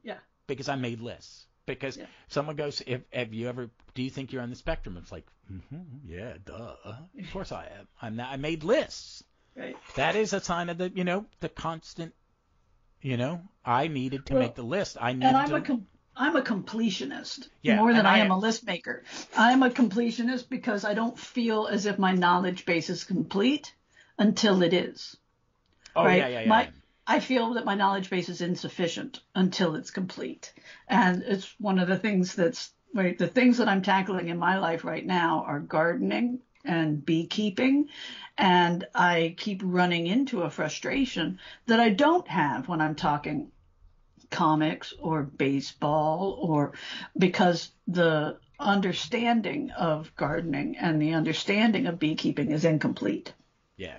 Yeah. Because I made lists. Because someone goes, do you think you're on the spectrum? It's like, yeah, duh. Of course I am. I made lists. Right. That is a sign of the constant, I needed to make the list. I'm a completionist more than I am a list maker. I'm a completionist because I don't feel as if my knowledge base is complete until it is. Oh, right? Yeah. I feel that my knowledge base is insufficient until it's complete. And it's one of the things the things that I'm tackling in my life right now are gardening and beekeeping. And I keep running into a frustration that I don't have when I'm talking comics or baseball, or because the understanding of gardening and the understanding of beekeeping is incomplete. Yeah.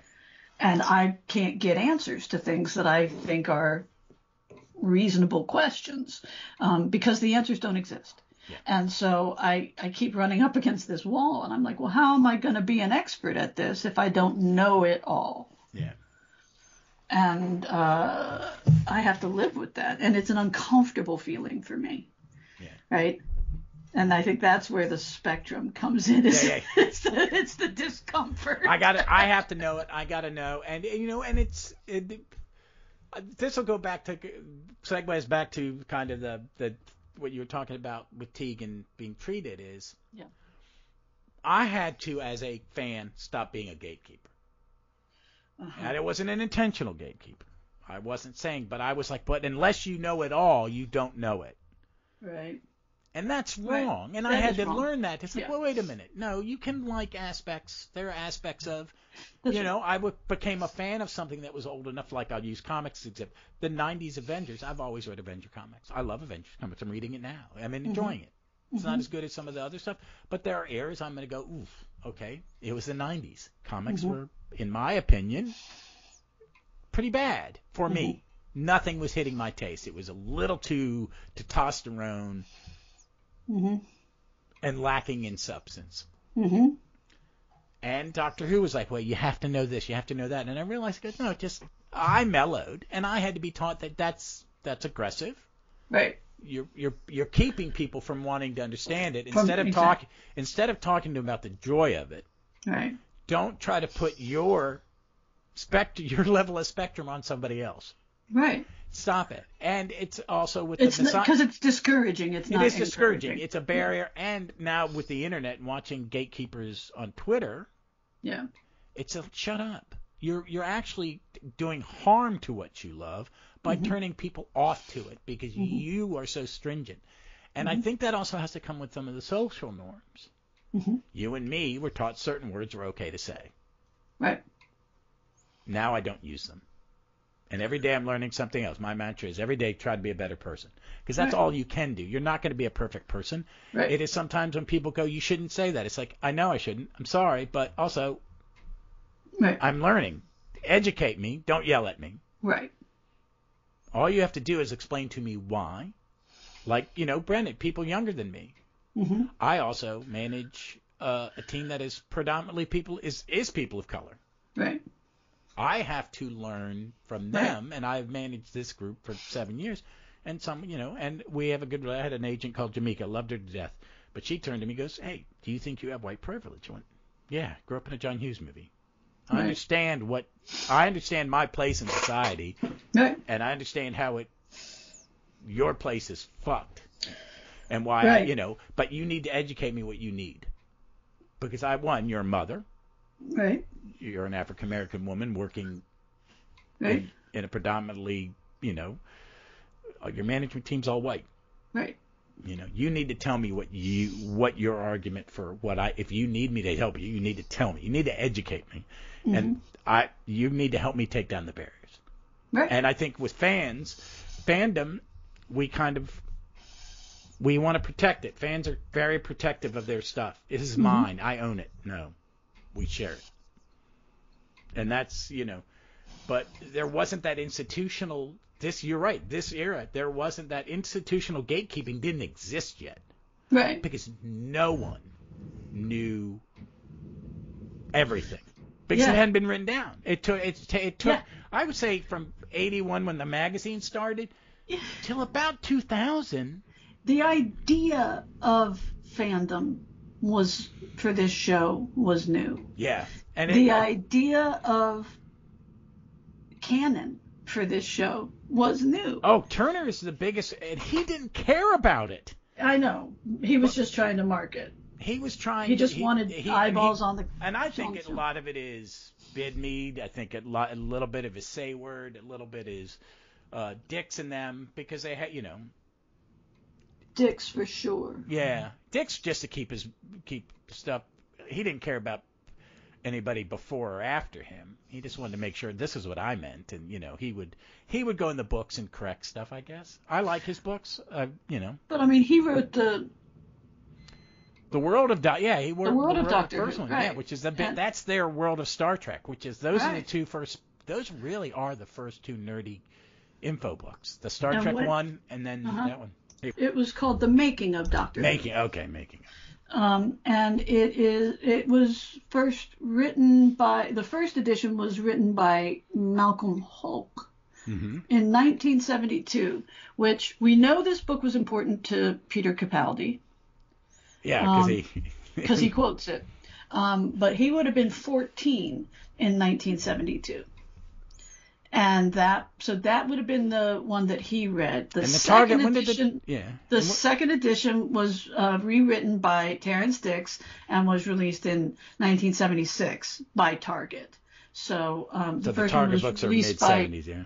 And I can't get answers to things that I think are reasonable questions because the answers don't exist. Yeah. And so I keep running up against this wall, and I'm like, well, how am I going to be an expert at this if I don't know it all? Yeah. And I have to live with that, and it's an uncomfortable feeling for me. Yeah. Right. And I think that's where the spectrum comes in. It's the discomfort. I have to know it. I got to know. And, this will go back to, segues back to kind of the what you were talking about with Tegan being treated is. Yeah. I had to, as a fan, stop being a gatekeeper. And it wasn't an intentional gatekeeper. I wasn't saying, but I was like, but unless you know it all, you don't know it. Right. And that's wrong. Right. And I had to learn that. It's like, well, wait a minute. No, you can like aspects. There are aspects of, I became a fan of something that was old enough, like I'll use comics as example. The 90s Avengers. I've always read Avenger comics. I love Avengers comics. I'm reading it now. I'm enjoying it. It's not as good as some of the other stuff, but there are areas I'm going to go, oof, okay. It was the 90s. Comics were, in my opinion, pretty bad for me. Nothing was hitting my taste. It was a little too testosterone. And lacking in substance. And Doctor Who was like, well, you have to know this, you have to know that. And I realized, no, I mellowed, and I had to be taught that that's aggressive. Right. You're keeping people from wanting to understand it instead of talking to them about the joy of it. Right. Don't try to put your level of spectrum on somebody else. Right. Stop it. And it's also because it's discouraging. It is discouraging. It's a barrier. Yeah. And now with the internet and watching gatekeepers on Twitter, it's shut up. You're actually doing harm to what you love by turning people off to it because you are so stringent. And I think that also has to come with some of the social norms. You and me were taught certain words were okay to say. Right. Now I don't use them. And every day I'm learning something else. My mantra is every day try to be a better person. Because that's all you can do. You're not going to be a perfect person. Right. It is sometimes when people go, you shouldn't say that. It's like, I know I shouldn't. I'm sorry. But also, I'm learning. Educate me. Don't yell at me. Right. All you have to do is explain to me why. Like, Brennan, people younger than me. Mm-hmm. I also manage a team that is predominantly people of color. Right. I have to learn from them, and I've managed this group for 7 years. And and we have I had an agent called Jamaica, loved her to death. But she turned to me and goes, "Hey, do you think you have white privilege?" I went, "Yeah, grew up in a John Hughes movie. I understand my place in society, and I understand how your place is fucked, and why but you need to educate me what you need, because you're a mother, right? You're an African American woman working in a predominantly your management team's all white, right? You need to tell me what your argument for if you need me to help you, you need to tell me. You need to educate me. Mm-hmm. And you need to help me take down the barriers. Right. And I think with fandom, we want to protect it. Fans are very protective of their stuff. This is mine. I own it. No, we share it. And that's, but there wasn't that institutional. You're right. This era, there wasn't that institutional gatekeeping didn't exist yet. Right. Because no one knew everything. Because it hadn't been written down. It took. I would say from '81 when the magazine started, till about 2000. The idea of fandom for this show was new. Yeah. And the idea of canon for this show was new. Oh, Turner is the biggest, and he didn't care about it. I know. He was just trying to market. He was trying. He just wanted eyeballs on the. And I think a lot of it is bid mead. I think a little bit of is say word. A little bit is Dix and them, because they had, Dix for sure. Yeah, Dix just to keep stuff. He didn't care about anybody before or after him. He just wanted to make sure this is what I meant, and he would go in the books and correct stuff. I guess I like his books. But I mean, he wrote the World of he wrote the World of Doctor Who, right? Yeah, which is that's their World of Star Trek, which is those are the two first. Those really are the first two nerdy info books. The Star Trek one, and then that one. It was called The Making of Doctor Who. Making. And it was first written by, the first edition was written by Malcolm Hulke in 1972, which we know this book was important to Peter Capaldi. Yeah, because he quotes it. But he would have been 14 in 1972. And that would have been the one that he read. The second edition was rewritten by Terrence Dix and was released in 1976 by Target. So the first Target one was books are released mid-70s,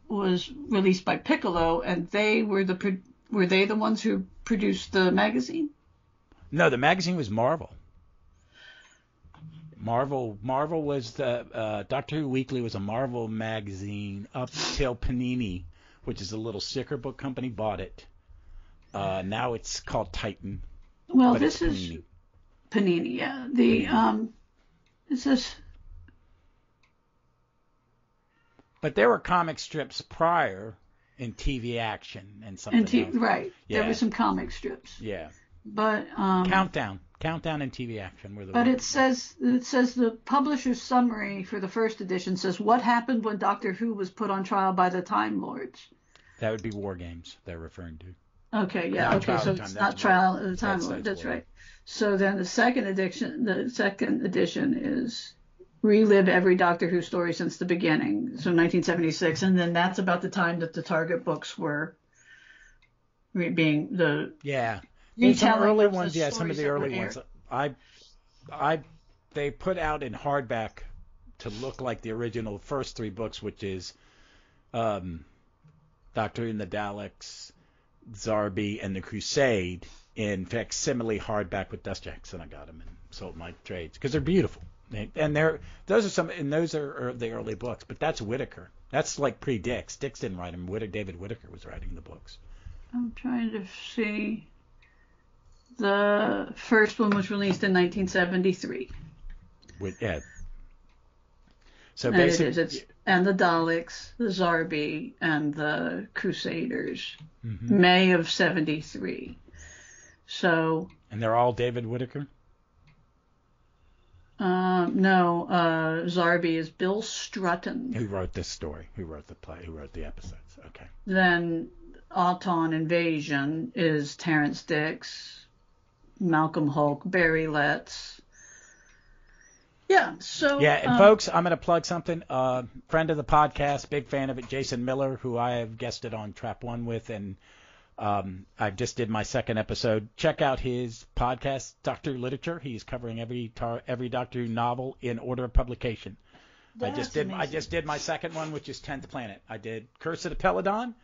was released by Piccolo, and they were the ones who produced the magazine? No, the magazine was Marvel. Marvel was the Doctor Who Weekly was a Marvel magazine up till Panini, which is a little sticker book company, bought it. Now it's called Titan. Well, this is Panini, yeah. It says. But there were comic strips prior in TV Action and something else. Right. Yeah. There were some comic strips. Yeah. But Countdown and TV Action were the. But it says the publisher's summary for the first edition says what happened when Doctor Who was put on trial by the Time Lords. That would be War Games they're referring to. Okay, yeah, okay, so it's not trial of the Time Lords. That's right. So then the second edition is relive every Doctor Who story since the beginning, so 1976, and then that's about the time that the Target books were being the. Yeah. Some early ones, some of the early ones. They put out in hardback to look like the original first three books, which is Doctor and the Daleks, Zarbi, and the Crusade, in facsimile hardback with dust jackets, and I got them and sold my trades because they're beautiful. And those are the early books, but that's Whitaker. That's like pre-Dix. Dix didn't write them. David Whitaker was writing the books. I'm trying to see. The first one was released in 1973. So And basically, it is. And the Daleks, the Zarbi, and the Crusaders. May of 73. So. And they're all David Whittaker? No, Zarbi is Bill Strutton. Who wrote this story? Who wrote the play? Who wrote the episodes? Okay. Then Auton Invasion is Terrence Dix, Malcolm Hulk, Barry Letts. Yeah, so... Yeah, and folks, I'm going to plug something. Friend of the podcast, big fan of it, Jason Miller, who I have guested on Trap One with, and I just did my second episode. Check out his podcast, Doctor Literature. He's covering every Doctor Who novel in order of publication. I just did my second one, which is 10th Planet. I did Curse of the Peladon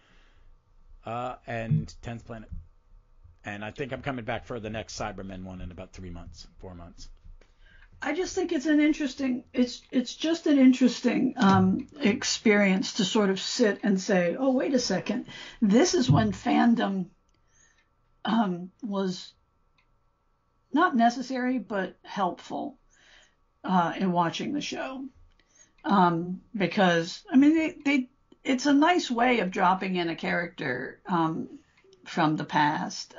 and 10th Planet. And I think I'm coming back for the next Cybermen one in about 4 months. I just think it's just an interesting experience to sort of sit and say, oh, wait a second, this is when fandom was not necessary but helpful in watching the show, because I mean it's a nice way of dropping in a character from the past.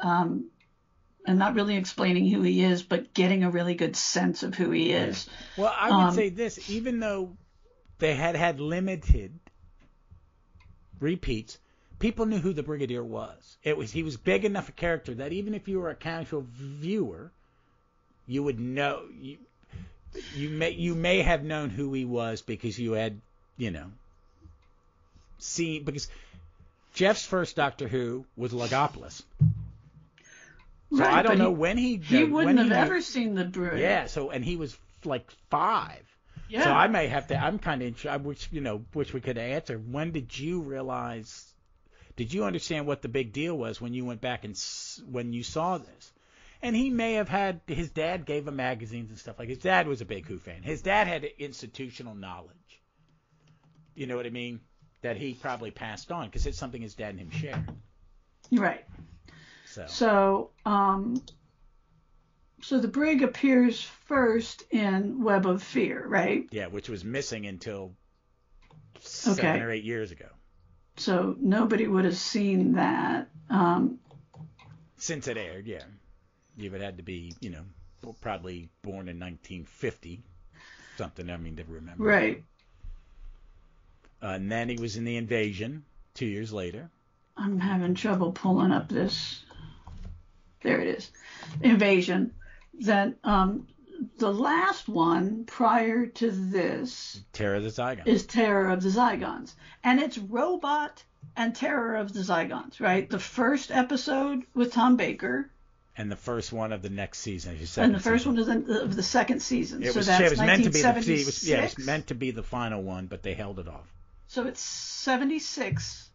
And not really explaining who he is, but getting a really good sense of who he is. Well, I would say this, even though they had limited repeats, people knew who the Brigadier was. He was big enough a character that even if you were a casual viewer, you would know. You may have known who he was because you had, seen, because Jeff's first Doctor Who was Logopolis. So Right, I don't know when he wouldn't have ever seen the Brig. Yeah, and he was like 5. Yeah. So I may have to. I'm kind of. I wish we could answer. When did you realize? Did you understand what the big deal was when you went back and when you saw this? And he may have had his dad gave him magazines and stuff like. His dad was a big Who fan. His dad had institutional knowledge. You know what I mean? That he probably passed on because it's something his dad and him shared. Right. So the Brig appears first in Web of Fear, right? Yeah, which was missing until 7 or 8 years ago. So nobody would have seen that. Since it aired, yeah. You would have had to be, probably born in 1950, something, to remember. Right. And then he was in The Invasion 2 years later. I'm having trouble pulling up this. There it is. Invasion. Then the last one prior to this Terror of the Zygons. Is Terror of the Zygons. And it's Robot and Terror of the Zygons, right? The first episode with Tom Baker. And the first one of the next season. And the first one of the second season. It was meant to be it was meant to be the final one, but they held it off. So it's 76.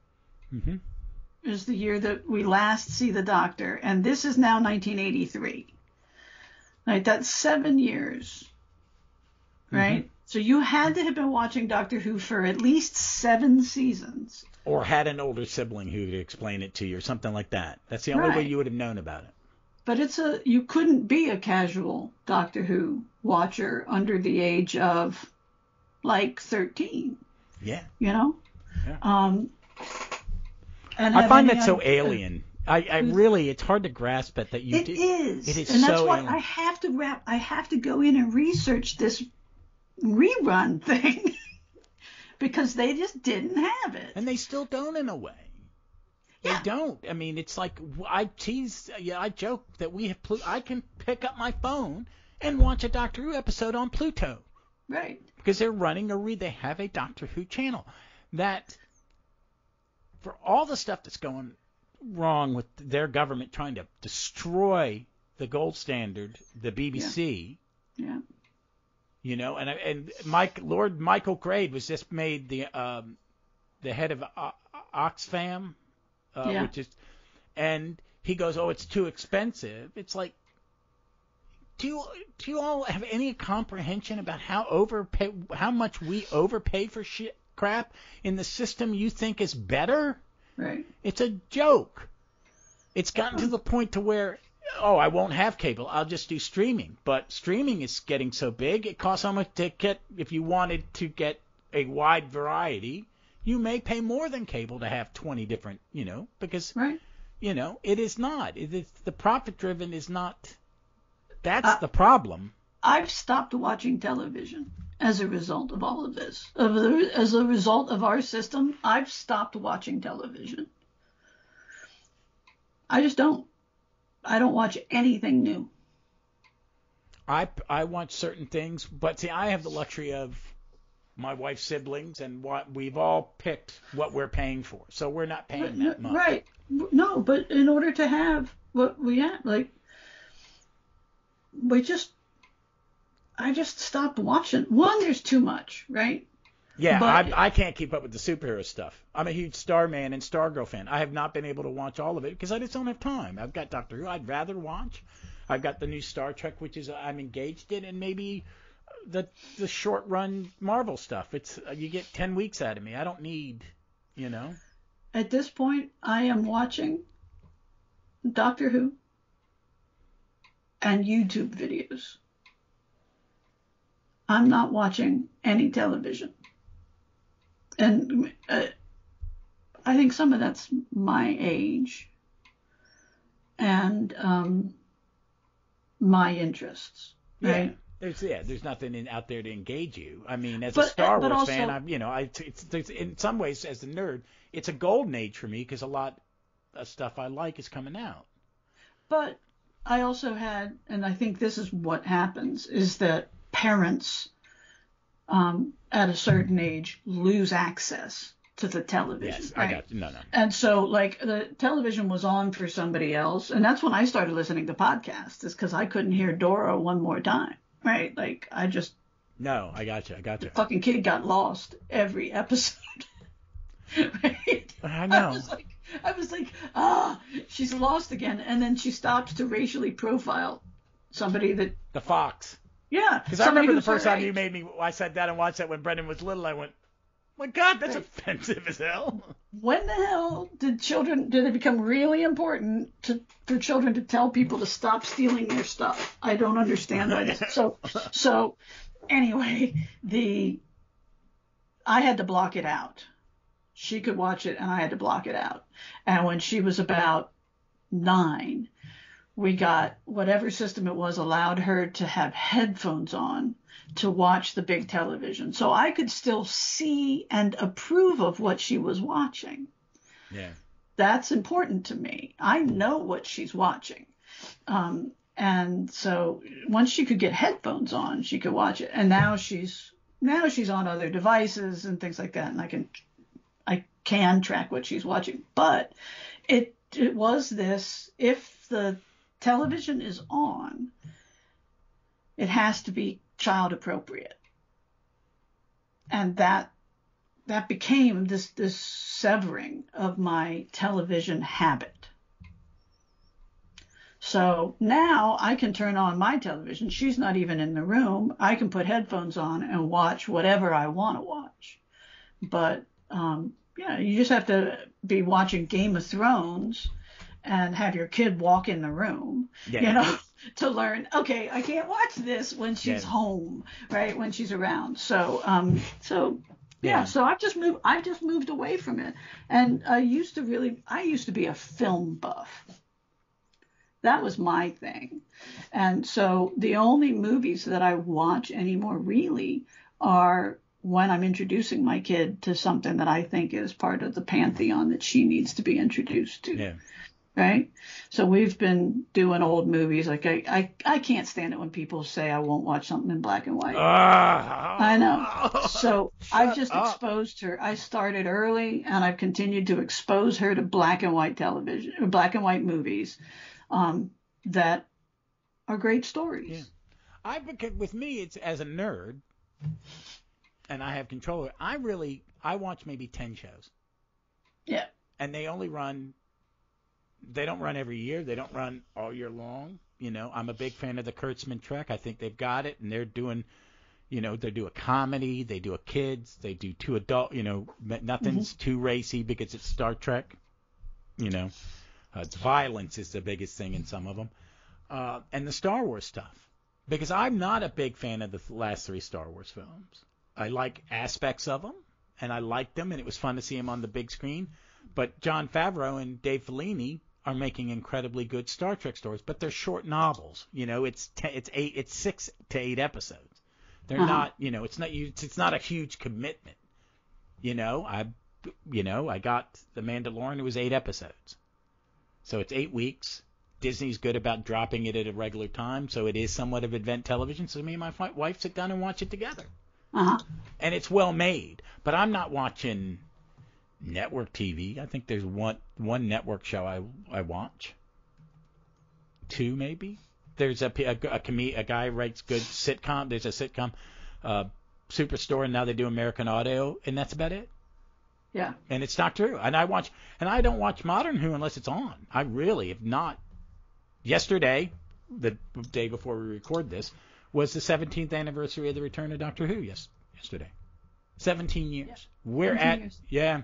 Mm-hmm. Is the year that we last see the Doctor, and this is now 1983. Right, that's 7 years. Right? Mm-hmm. So you had to have been watching Doctor Who for at least 7 seasons. Or had an older sibling who could explain it to you or something like that. That's the only way you would have known about it. But you couldn't be a casual Doctor Who watcher under the age of like 13. Yeah. Yeah. And I find that so alien. I really, it's hard to grasp it that you It do. is. It is and that's so why alien. I have to go in and research this rerun thing because they just didn't have it. And they still don't in a way. They don't. I mean, it's like I joke that I can pick up my phone and watch a Doctor Who episode on Pluto. Right. Because they're running they have a Doctor Who channel. That, for all the stuff that's going wrong with their government trying to destroy the gold standard, the BBC. Yeah. And Lord Michael Grade was just made the head of Oxfam, which is, and he goes, "Oh, it's too expensive." It's like, do you all have any comprehension about how much we overpay for crap in the system you think is better? Right. It's a joke. It's gotten to the point to where, I won't have cable. I'll just do streaming. But streaming is getting so big, it costs so much to get, if you wanted to get a wide variety, you may pay more than cable to have 20 different, because, Right. It is not. The profit-driven is not. That's the problem. I've stopped watching television as a result of all of this. As a result of our system, I've stopped watching television. I just don't. I don't watch anything new. I watch certain things, but see, I have the luxury of my wife's siblings, and we've all picked what we're paying for, so we're not paying that much. Right. No, but in order to have what we have, like, I just stopped watching. One, there's too much, right? Yeah, but, I can't keep up with the superhero stuff. I'm a huge Starman and Stargirl fan. I have not been able to watch all of it because I just don't have time. I've got Doctor Who I'd rather watch. I've got the new Star Trek, which is I'm engaged in, and maybe the short run Marvel stuff. It's you get 10 weeks out of me. I don't need, At this point, I am watching Doctor Who and YouTube videos. I'm not watching any television. And I think some of that's my age and my interests, right? There's nothing out there to engage you. I mean, as a Star Wars also, fan, it's in some ways, as a nerd, it's a golden age for me because a lot of stuff I like is coming out. But I also had, and I think this is what happens, is that parents at a certain age lose access to the television. Yes, right? I got you. No. And so, like, the television was on for somebody else, and that's when I started listening to podcasts, is because I couldn't hear Dora one more time, right? Like, I just... No, I got you. The fucking kid got lost every episode. Right? I know. I was like, she's lost again. And then she stops to racially profile somebody that... The Fox. Yeah. Because I remember the first time you made me, I sat down and watched that when Brendan was little, I went, my God, that's offensive as hell. When the hell did it become really important for children to tell people to stop stealing their stuff? I don't understand why this. So anyway, I had to block it out. She could watch it and I had to block it out. And when she was about 9, we got whatever system it was allowed her to have headphones on to watch the big television. So I could still see and approve of what she was watching. Yeah. That's important to me. I know what she's watching. And so once she could get headphones on, she could watch it. And now she's on other devices and things like that. And I can track what she's watching. But it was this, if the television is on, it has to be child appropriate. And that became this severing of my television habit. So now I can turn on my television. She's not even in the room. I can put headphones on and watch whatever I want to watch. But you just have to be watching Game of Thrones and have your kid walk in the room, to learn, okay, I can't watch this when she's home, right? When she's around. So I've just moved away from it. And I used to be a film buff. That was my thing. And so the only movies that I watch anymore really are when I'm introducing my kid to something that I think is part of the pantheon that she needs to be introduced to. Yeah. Right? So we've been doing old movies. Like I can't stand it when people say I won't watch something in black and white. I know. So I've just exposed her. I started early and I've continued to expose her to black and white television, black and white movies that are great stories. Yeah. With me, it's as a nerd, and I have control of it. I watch maybe 10 shows. Yeah. And they only run. They don't run every year. They don't run all year long. I'm a big fan of the Kurtzman Trek. I think they've got it, and they're doing, they do a comedy, they do a kids, they do 2 adult. Nothing's too racy because it's Star Trek. It's violence is the biggest thing in some of them, and the Star Wars stuff. Because I'm not a big fan of the last 3 Star Wars films. I like aspects of them, and I liked them, and it was fun to see them on the big screen. But Jon Favreau and Dave Filoni are making incredibly good Star Trek stories, but they're short novels. It's 6 to 8 episodes. They're not, it's not a huge commitment. I got The Mandalorian. It was 8 episodes, so it's 8 weeks. Disney's good about dropping it at a regular time, so it is somewhat of event television. So me and my wife sit down and watch it together. And it's well made. But I'm not watching network TV. I think there's one network show I watch. 2 maybe. There's a guy writes good sitcom. There's a sitcom, Superstore, and now they do American Audio, and that's about it. Yeah. And it's Doctor Who. And I don't watch Modern Who unless it's on. I really have not. Yesterday, the day before we record this, was the 17th anniversary of the return of Doctor Who. Yesterday, 17 years. Yeah. We're 17 at years. Yeah.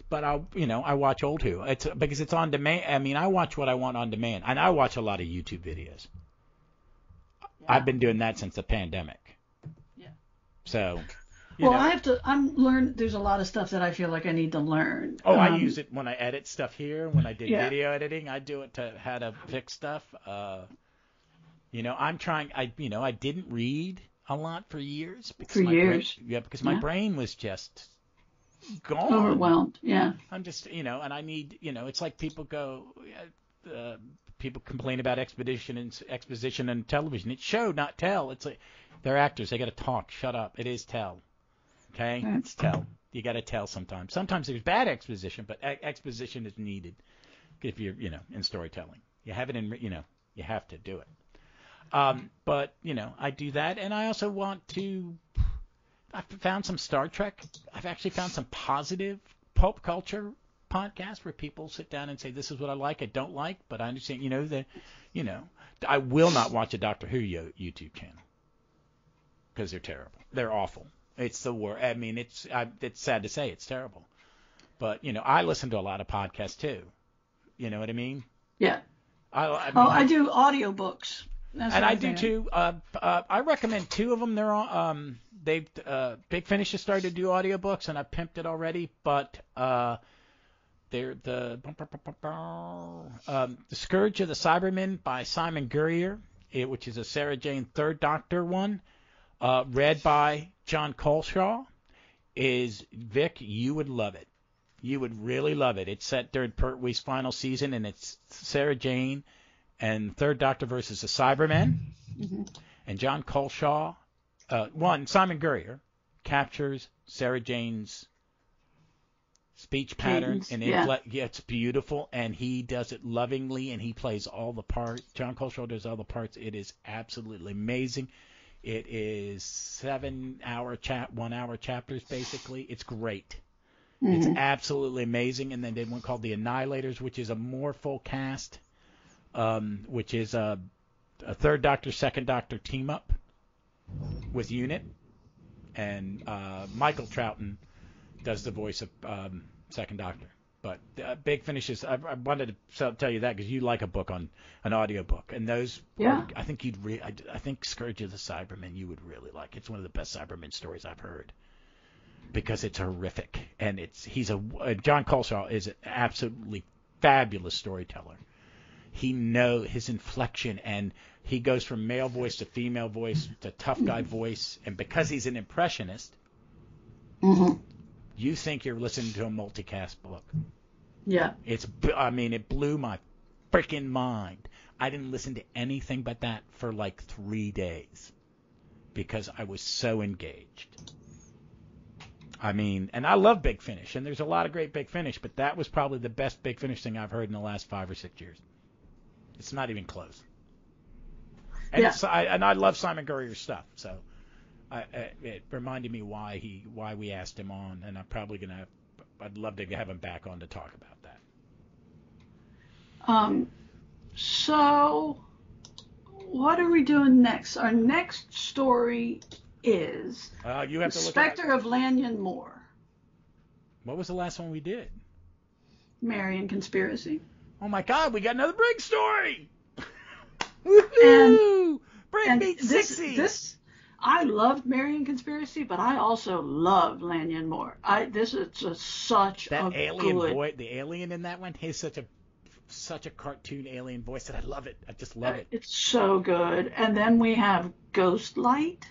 But I watch old Who. It's because it's on demand. I mean, I watch what I want on demand, and I watch a lot of YouTube videos. Yeah. I've been doing that since the pandemic. Yeah. So. There's a lot of stuff that I feel like I need to learn. I use it when I edit stuff here. When I did Yeah. video editing, I do it to how to fix stuff. I'm trying. I didn't read a lot for years. Because my brain was just gone. Overwhelmed. Yeah. I'm just, and I need, it's like people complain about exposition and television. It's show, not tell. It's like they're actors. They got to talk. Shut up. It is tell. Okay? Right. It's tell. You got to tell sometimes. Sometimes there's bad exposition, but exposition is needed if you're, in storytelling. You have it in, you have to do it. But, I do that, and I also I've found some Star Trek. I've actually found some positive pulp culture podcasts where people sit down and say, this is what I like, I don't like, but I understand, I will not watch a Doctor Who YouTube channel because they're terrible. They're awful. It's the worst. I mean, it's sad to say it's terrible. But, I listen to a lot of podcasts too. You know what I mean? Yeah. I do audiobooks. I do too. I recommend 2 of them. They're on. Big Finish has started to do audiobooks, and I've pimped it already. But they're the Scourge of the Cybermen by Simon Gurrier, which is a Sarah Jane Third Doctor one, read by John Coleshaw. Vic, you would love it. You would really love it. It's set during Pertwee's final season, and it's Sarah Jane and Third Doctor versus the Cybermen. Mm-hmm. And John Coleshaw, Simon Gurrier, captures Sarah Jane's speech pattern. And it's beautiful, and he does it lovingly, and he plays all the parts. John Coleshaw does all the parts. It is absolutely amazing. It is 7-hour 1-hour chapters, basically. It's great. Mm-hmm. It's absolutely amazing. And then they did one called The Annihilators, which is a more full cast. Which is a Third Doctor, Second Doctor team up with Unit, and Michael Troughton does the voice of Second Doctor. But Big Finish is. I wanted to tell you that because you like a book on an audiobook, and those. Yeah. I think I think Scourge of the Cybermen you would really like. It's one of the best Cybermen stories I've heard because it's horrific, and John Coleshaw is an absolutely fabulous storyteller. He knows his inflection, and he goes from male voice to female voice to tough guy voice. And because he's an impressionist, mm-hmm. you think you're listening to a multicast book. Yeah. It blew my freaking mind. I didn't listen to anything but that for like 3 days because I was so engaged. And I love Big Finish, and there's a lot of great Big Finish, but that was probably the best Big Finish thing I've heard in the last 5 or 6 years. It's not even close. And I love Simon Gurrier's stuff, so it reminded me why we asked him on, and I'd love to have him back on to talk about that. So what are we doing next? Our next story is you have to look Spectre of Lanyon Moor. What was the last one we did? Marian Conspiracy. Oh my God, we got another Brig story! Woohoo! Brig meets Sixie! I loved Marion Conspiracy, but I also loved Lanyon Moore. This is just such that a alien good... boy, the alien in that one, he's such a cartoon alien voice that I love it. I just love it. It's so good. And then we have Ghostlight.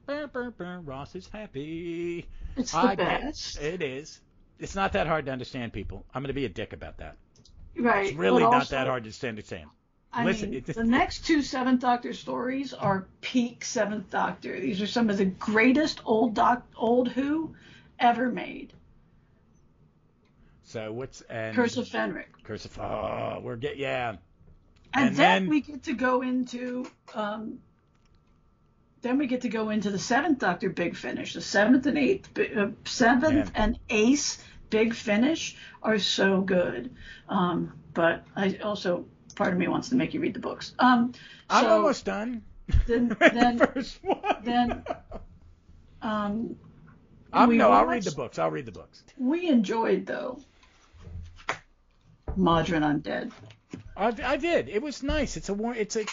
Burr, burr, burr, Ross is happy. It's the best. It is. It's not that hard to understand, people. I'm going to be a dick about that. Right. It's really but not also, that hard to understand. I mean, the next two Seventh Doctor stories are peak Seventh Doctor. These are some of the greatest old Who ever made. So what's Curse of Fenric. And then we get to go into the Seventh Doctor Big Finish. The seventh and eighth Big Finish are so good. But I also, part of me wants to make you read the books. I'm almost done. Then the first one. I'll read the books. We enjoyed, though, Mawdryn Undead. I did. It was nice. It's nice. It's a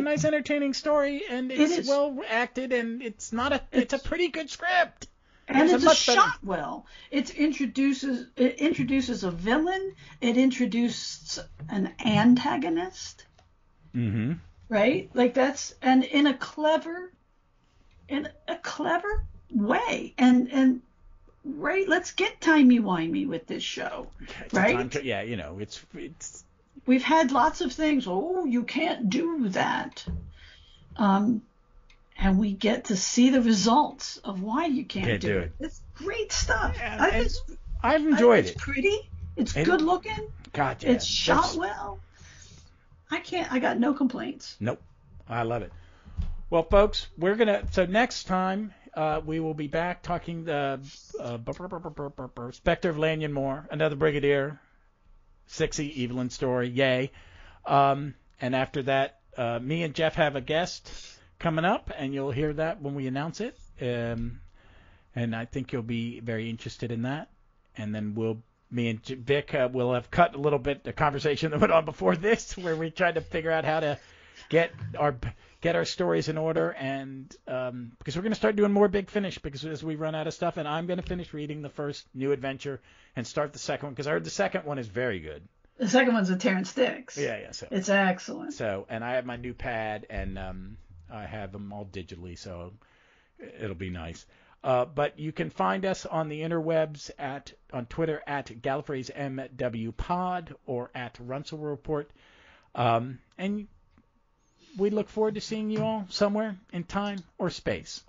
nice, entertaining story, and it's well acted, and it's a pretty good script. And it's shot well. It introduces a villain. It introduces an antagonist. Mm-hmm. Right? Like and in a clever way. And right, let's get timey-wimey with this show. Right? It's we've had lots of things. Oh, you can't do that. And we get to see the results of why you can't do it. It's great stuff. Yeah, I've enjoyed it. It's pretty. It's good looking. God, yeah. It's shot well. I got no complaints. Nope. I love it. Well, folks, so next time we will be back talking the Spectre of Lanyon Moore, another Brigadier, sexy Evelyn story. Yay. And after that, me and Jeff have a guest coming up, and you'll hear that when we announce it. And I think you'll be very interested in that. And then me and Vic will have cut a little bit the conversation that went on before this, where we tried to figure out how to get our stories in order, and because we're going to start doing more Big Finish, because as we run out of stuff, and I'm going to finish reading the first new adventure and start the second one, because I heard the second one is very good. The second one's a Terrence Sticks. Yeah. So it's excellent. So, and I have my new pad, and I have them all digitally, so it'll be nice. But you can find us on the interwebs on Twitter at Gallifrey's MW Pod or at Runsell Report. And we look forward to seeing you all somewhere in time or space.